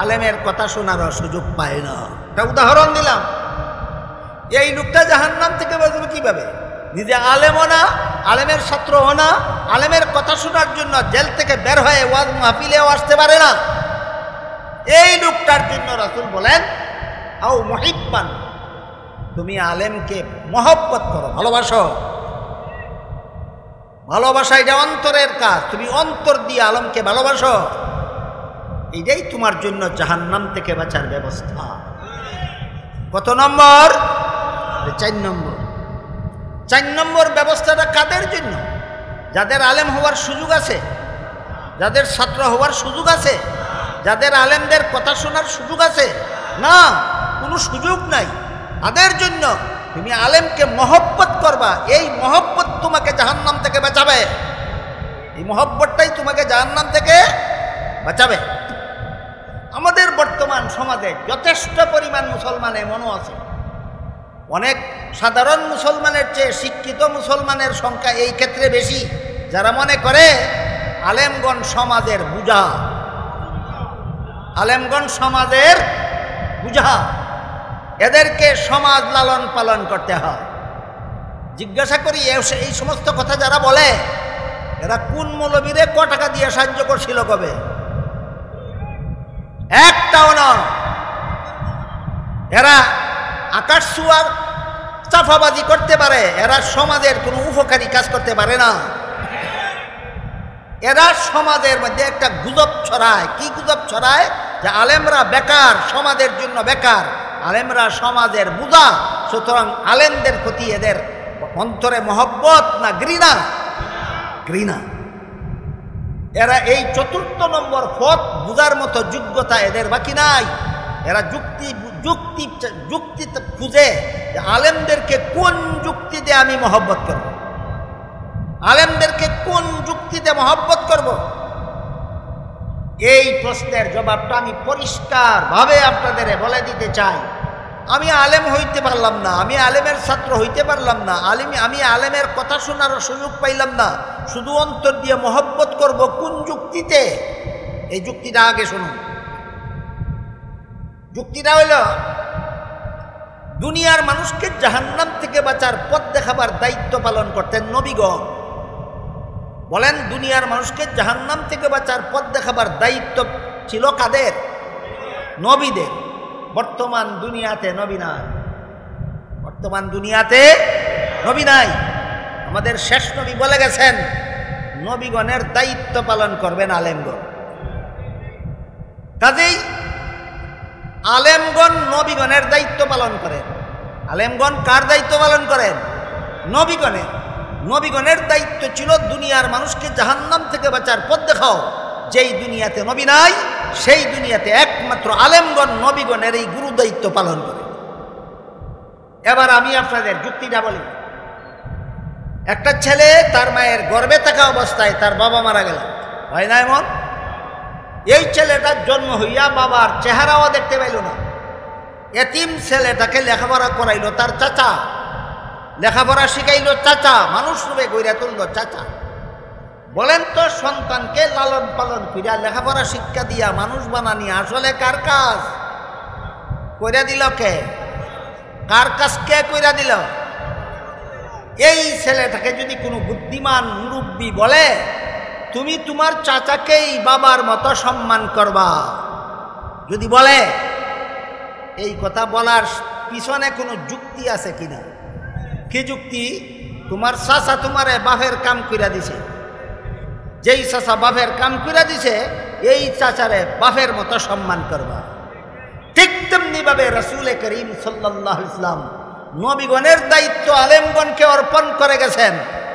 আলেমের কথা শোনারও সুযোগ পায় না। একটা উদাহরণ দিলাম। এই লোকটা জাহান্নাম থেকে বাঁচবে কিভাবে? নিজে আলেমও না, আলেমের ছাত্রও না, আলেমের কথা শোনার জন্য জেল থেকে বের হয়ে ওয়াজ মাহফিলেও আসতে পারে না। এই লোকটার জন্য রাসূল বলেন, আও মুহিব্বান, তুমি আলেমকে মহব্বত করো, ভালোবাসো। ভালোবাসা এটা অন্তরের কাজ, তুমি অন্তর দিয়ে আলেমকে ভালোবাসো, এটাই তোমার জন্য জাহান্নাম থেকে বাঁচার ব্যবস্থা। কত নম্বর? 4 নম্বর। 4 নম্বর ব্যবস্থাটা কাদের জন্য? যাদের আলেম হওয়ার সুযোগ আছে, যাদের ছাত্র হওয়ার সুযোগ আছে, যাদের আলেমদের কথা শোনার সুযোগ আছে, না, কোনো সুযোগ নাই, তাদের জন্য তুমি আলেমকে মহব্বত করবা। এই মহব্বত তোমাকে জাহান্নাম থেকে বাঁচাবে, এই মহব্বতটাই তোমাকে জাহান্নাম থেকে বাঁচাবে। আমাদের বর্তমান সমাজে যথেষ্ট পরিমাণ মুসলমান এমনও আছে, অনেক সাধারণ মুসলমানের চেয়ে শিক্ষিত মুসলমানের সংখ্যা এই ক্ষেত্রে বেশি, যারা মনে করে আলেমগণ সমাজের বোঝা, আলেমগণ সমাজের বোঝা, এদেরকে সমাজ লালন পালন করতে হয়। জিজ্ঞাসা করি, এই সমস্ত কথা যারা বলে এরা কোন মৌলবীরে ক টাকা দিয়ে সাহায্য করছিল কবে? একটাও না। এরা আকাশ ছোঁয়ার চাফাবাজি করতে পারে, এরা সমাজের কোনো উপকারী কাজ করতে পারে না। এরা সমাজের মধ্যে একটা গুজব ছড়ায়। কি গুজব ছড়ায়? যে আলেমরা বেকার, সমাজের জন্য বেকার, আলেমরা সমাজের বোঝা, সুতরাং আলেমদের প্রতি এদের অন্তরে মহব্বত না ঘৃণা? ঘৃণা। এরা এই 4 নম্বর পথ বুঝার মতো যোগ্যতা এদের বাকি নাই। এরা যুক্তি খুঁজে আলেমদেরকে কোন যুক্তিতে আমি মহব্বত করব, আলেমদেরকে কোন যুক্তিতে মহব্বত করব। এই প্রশ্নের জবাবটা আমি পরিষ্কারভাবে আপনাদের বলে দিতে চাই। আমি আলেম হইতে পারলাম না, আমি আলেমের ছাত্র হইতে পারলাম না, আমি আলেমের কথা শোনার সুযোগ পাইলাম না, শুধু অন্তর দিয়ে মহব্বত করব কোন যুক্তিতে? এই যুক্তিটা আগে শুনুন। যুক্তিটা হইল, দুনিয়ার মানুষকে জাহান্নাম থেকে বাঁচার পথ দেখাবার দায়িত্ব পালন করতেন নবীগণ। বলেন, দুনিয়ার মানুষকে জাহান্নাম থেকে বাঁচার পথ দেখাবার দায়িত্ব ছিল কাদের? নবীদের। বর্তমান দুনিয়াতে নবী নাই, বর্তমান দুনিয়াতে নবী নাই। আমাদের শেষ নবী বলে গেছেন, নবীগণের দায়িত্ব পালন করবেন আলেমগণ। কাজেই আলেমগণ নবীগণের দায়িত্ব পালন করেন। আলেমগণ কার দায়িত্ব পালন করেন? নবীগণের। নবীগণের দায়িত্ব ছিল দুনিয়ার মানুষকে জাহান্নাম থেকে বাঁচার পথ দেখাও। যেই দুনিয়াতে নবী নাই, সেই দুনিয়াতে একমাত্র আলেমগণ নবীগণের এই গুরু দায়িত্ব পালন করে। এবার আমি আপনাদের যুক্তিটা বলি। একটা ছেলে তার মায়ের গর্ভে থাকা অবস্থায় তার বাবা মারা গেল, হয় না এমন? এই ছেলেটার জন্ম হইয়া বাবার চেহারাও দেখতে পাইল না। এতিম ছেলেটাকে লেখাপড়া করাইল তার চাচা, লেখাপড়া শিখাইল চাচা, মানুষ রূপে গইরা তুলল চাচা। বলেন তো, সন্তানকে লালন পালন করিয়া লেখাপড়া শিক্ষা দিয়া মানুষ বানানি আসলে কার কাজ? কইরা দিল কে? কার কাজ কে কইরা দিল? এই ছেলেটাকে যদি কোনো বুদ্ধিমান মুরব্বী বলে, তুমি তোমার চাচাকেই বাবার মতো সম্মান করবা, যদি বলে, এই কথা বলার পিছনে কোনো যুক্তি আছে কিনা? কি যুক্তি? তোমার চাচা তোমারে বাপের কাম কইরা দিছে, যেই চাচা বাপের কাম কইরা দিছে, এই চাচারে বাপের মতো সম্মান করবা। ঠিক তেমনি ভাবে রাসূল করিম সাল্লাল্লাহু আলাইহি ওয়াসাল্লাম নবীগণের দায়িত্ব আলেমগণকে অর্পণ করে গেছেন।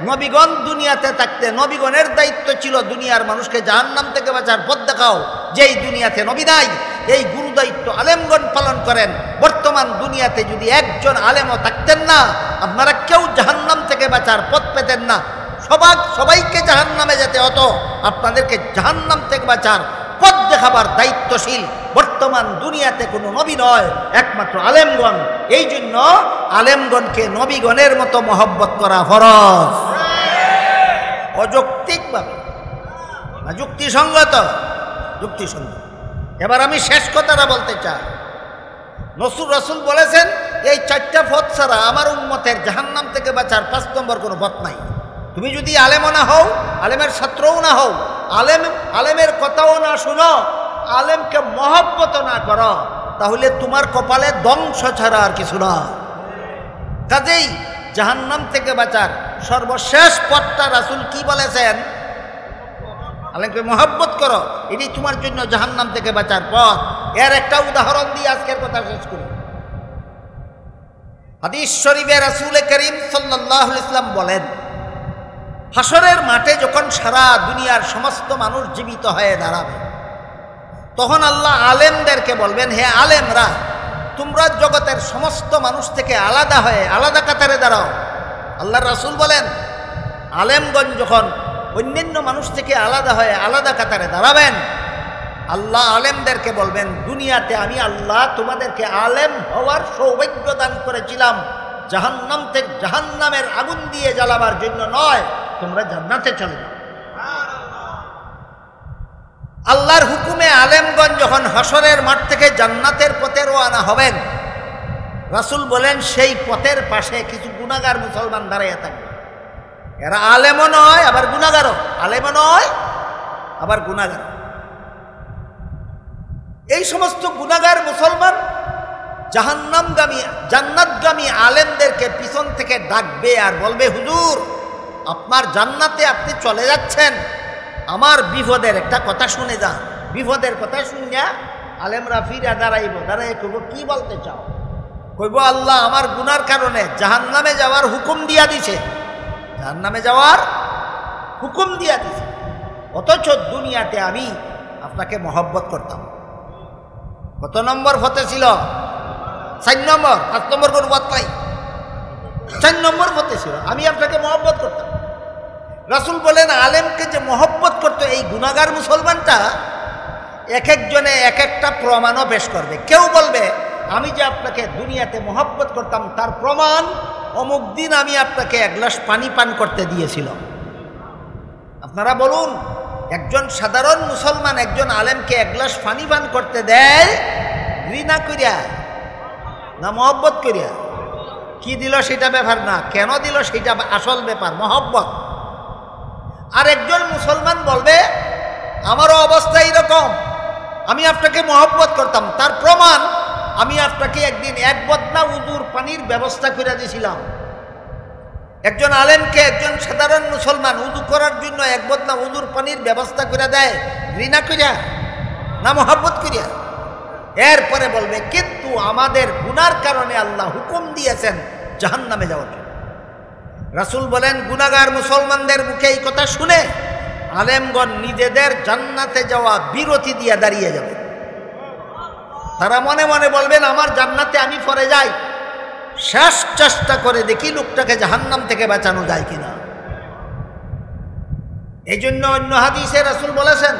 নবীগণ দুনিয়াতে থাকতে নবীগণের দায়িত্ব ছিল দুনিয়ার মানুষকে জাহান্নাম থেকে বাঁচার পথ দেখাও। যেই দুনিয়াতে নবী নাই, এই গুরু দায়িত্ব আলেমগণ পালন করেন। বর্তমান দুনিয়াতে যদি একজন আলেমও থাকতেন না, আপনারা কেউ জাহান্নাম থেকে বাঁচার পথ পেতেন না। সবাইকে জাহান্নামে যেতে হতো। আপনাদেরকে জাহান্নাম থেকে বাঁচার পথ দেখাবার দায়িত্বশীল বর্তমান দুনিয়াতে কোনো নবী নয়, একমাত্র আলেমগণ। এই জন্য আলেমগণকে নবীগণের মতো মহব্বত করা ফরজ, অযৌক্তিকভাবে না, যুক্তিসঙ্গত, যুক্তিসঙ্গত। এবার আমি শেষ কথাটা বলতে চাই। রাসূল বলেছেন এই 4টা পথ ছাড়া আমার উম্মতের জাহান্নাম থেকে বাঁচার 5 নম্বর কোনো পথ নাই। তুমি যদি আলেমও না হও, আলেমের ছাত্রও না হও, আলেমের কথাও না শুনো, আলেমকে মহব্বত না করো, তাহলে তোমার কপালে ধ্বংস ছাড়া আর কিছু না। কাজেই জাহান্নাম থেকে বাঁচার সর্বশেষ পথটা রাসূল কি বলেছেন? আলেমকে মহব্বত করো, এটি তোমার জন্য জাহান্নাম থেকে বাঁচার পথ। এর একটা উদাহরণ দিয়ে আজকের কথা শেষ করি। হাদিস শরীফে রাসূল করিম সাল্লাল্লাহু আলাইহি ওয়াসাল্লাম বলেন, হাসরের মাঠে যখন সারা দুনিয়ার সমস্ত মানুষ জীবিত হয়ে দাঁড়াবে, তখন আল্লাহ আলেমদেরকে বলবেন, হে আলেমরা, তোমরা জগতের সমস্ত মানুষ থেকে আলাদা হয়ে আলাদা কাতারে দাঁড়াও। আল্লাহ রাসূল বলেন, আলেমগণ যখন অন্যান্য মানুষ থেকে আলাদা হয়ে আলাদা কাতারে দাঁড়াবেন, আল্লাহ আলেমদেরকে বলবেন, দুনিয়াতে আমি আল্লাহ তোমাদেরকে আলেম হওয়ার সৌভাগ্য দান করেছিলাম, জাহান্নামের আগুন দিয়ে জ্বালাবার জন্য নয়, তোমরা জান্নাতে চলে যাও। আল্লাহর হুকুমে আলেমগণ যখন হাসরের মাঠ থেকে জান্নাতের পথে রওনা হবেন, রাসূল বলেন সেই পথের পাশে কিছু গুনাহগার মুসলমান দাঁড়িয়ে থাকবে। এরা আলেমও নয় আবার গুনাহগারও, আলেমও নয় আবার গুনাহগার। এই সমস্ত গুনাহগার মুসলমান জাহান্নামগামী জান্নাতগামী আলেমদেরকে পিছন থেকে ডাকবে আর বলবে, হুজুর, আপনার জান্নাতে আপনি চলে যাচ্ছেন, আমার বিপদের একটা কথা শুনে যান। বিপদের কথা শুনে আলেমরা ফিরে দাঁড়াইব, দাঁড়াই কইব, কি বলতে চাও? কইব, আল্লাহ আমার গুনার কারণে জাহান্নামে যাওয়ার হুকুম দিয়া দিছে, জাহান্নামে যাওয়ার হুকুম দিয়া দিছে, অথচ দুনিয়াতে আমি আপনাকে মহব্বত করতাম। কত নম্বর ফতে ছিল? 4 নম্বর। 5 নম্বর কোনো পথ নাই, 4 নম্বর ফতে ছিল, আমি আপনাকে মহব্বত করতাম। রাসূল বলেন, আলেমকে যে মহব্বত করতো এই গুনাহগার মুসলমানটা এক একজনে এক একটা প্রমাণও পেশ করবে। কেউ বলবে, আমি যে আপনাকে দুনিয়াতে মহব্বত করতাম তার প্রমাণ অমুক দিন আমি আপনাকে 1 গ্লাস পানি পান করতে দিয়েছিলাম। আপনারা বলুন, একজন সাধারণ মুসলমান একজন আলেমকে 1 গ্লাস পানি পান করতে দেয় ঘৃণা করিয়া না মহব্বত করিয়া? কি দিল সেটা ব্যাপার না, কেন দিল সেটা আসল ব্যাপার, মহব্বত। আর একজন মুসলমান বলবে, আমারও অবস্থা এইরকম, আমি আপনাকে মহব্বত করতাম, তার প্রমাণ আমি আপনাকে একদিন 1 বদনা উজুর পানির ব্যবস্থা করে দিয়েছিলাম। একজন আলেমকে একজন সাধারণ মুসলমান উজু করার জন্য 1 বদনা উজুর পানির ব্যবস্থা করে দেয় ঘৃণা করিয়া না মহব্বত করিয়া? এরপরে বলবে, কিন্তু আমাদের গুনার কারণে আল্লাহ হুকুম দিয়েছেন জাহান্নামে যাওয়ার জন্য। রাসূল বলেন, গুনাহগার মুসলমানদের মুখে এই কথা শুনে আলেমগণ নিজেদের জান্নাতে যাওয়া বিরতি দিয়ে দাঁড়িয়ে যাবে। তারা মনে মনে বলবেন, আমার জান্নাতে আমি পরে যাই, শেষ চেষ্টা করে দেখি লোকটাকে জাহান্নাম থেকে বাঁচানো যায় কিনা। এই জন্য অন্য হাদিসে রাসূল বলেছেন,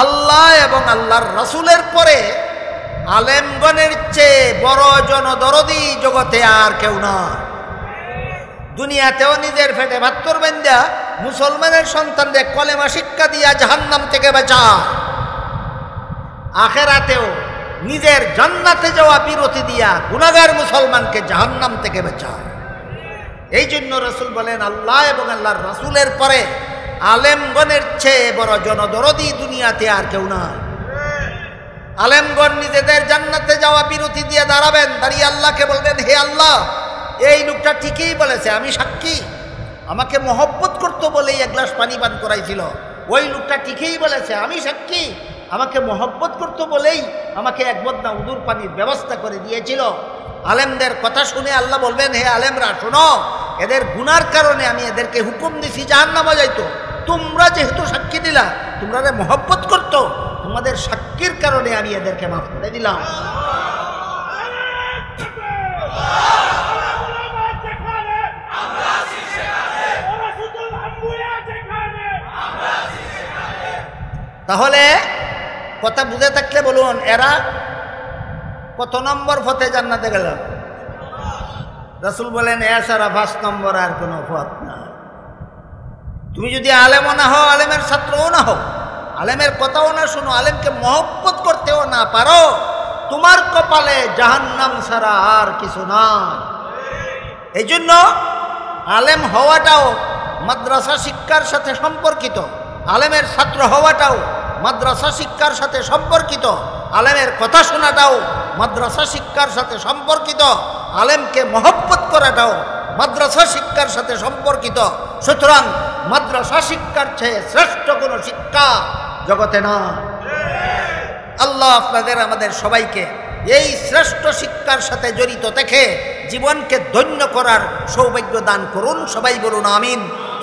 আল্লাহ এবং আল্লাহর রাসূলের পরে আলেমগণের চেয়ে বড় জনদরদি জগতে আর কেউ না। দুনিয়াতেও নিজের পেটে ভাত্তর বেন্দা মুসলমানের সন্তানদের কলেমা শিক্ষা দিয়া জাহান্নাম থেকে বাঁচায়, আখেরাতেও নিজের জান্নাতে যাওয়া বিরতি দিয়া গুনাহগার মুসলমানকে জাহান্নাম থেকে বাঁচায়। এই জন্য রাসূল বলেন, আল্লাহ এবং আল্লাহর রাসূলের পরে আলেমগণের চেয়ে বড় জনদরদি দুনিয়াতে আর কেউ না। আলেমগণ নিজেদের জান্নাতে যাওয়া বিরতি দিয়ে দাঁড়াবেন, দাঁড়িয়ে আল্লাহকে বলবেন, হে আল্লাহ, এই লোকটা ঠিকই বলেছে, আমি সাক্ষী, আমাকে মহব্বত করতো বলেই 1 গ্লাস পানি পান করাইছিল। ওই লোকটা ঠিকই বলেছে, আমি সাক্ষী, আমাকে মহব্বত করতো বলেই আমাকে 1 বদনা উজুর পানির ব্যবস্থা করে দিয়েছিল। আলেমদের কথা শুনে আল্লাহ বলবেন, হে আলেমরা শোনো, এদের গুনার কারণে আমি এদেরকে হুকুম দিছি জাহান্নামে যাইতো, তোমরা যেহেতু সাক্ষী দিলা, তোমরা মহব্বত করতো, তোমাদের সাক্ষীর কারণে আমি এদেরকে মাফ করে দিলাম। তাহলে কথা বুঝে থাকলে বলুন, এরা কত নম্বর পথে জান্নাতে গেল? রাসূল বলেন এ ছাড়া 5 নম্বর আর কোনো পথ না। তুমি যদি আলেমও না হও, আলেমের ছাত্রও না হও, আলেমের কথাও না শুনো, আলেমকে মহব্বত করতেও না পারো, তোমার কপালে জাহান্নাম ছাড়া আর কিছু নাই। এই জন্য আলেম হওয়াটাও মাদ্রাসা শিক্ষার সাথে সম্পর্কিত, আলেমের ছাত্র হওয়াটাও মাদ্রাসা শিক্ষার সাথে সম্পর্কিত, আলেমের কথা শোনাটাও মাদ্রাসা শিক্ষার সাথে সম্পর্কিত, আলেমকে মহব্বত করাটাও মাদ্রাসা শিক্ষার সাথে সম্পর্কিত। সুতরাং মাদ্রাসা শিক্ষার চেয়ে শ্রেষ্ঠ কোনো শিক্ষা জগতে না। আল্লাহ আপনাদের আমাদের সবাইকে এই শ্রেষ্ঠ শিক্ষার সাথে জড়িত দেখে জীবনকে ধন্য করার সৌভাগ্য দান করুন। সবাই বলুন আমিন।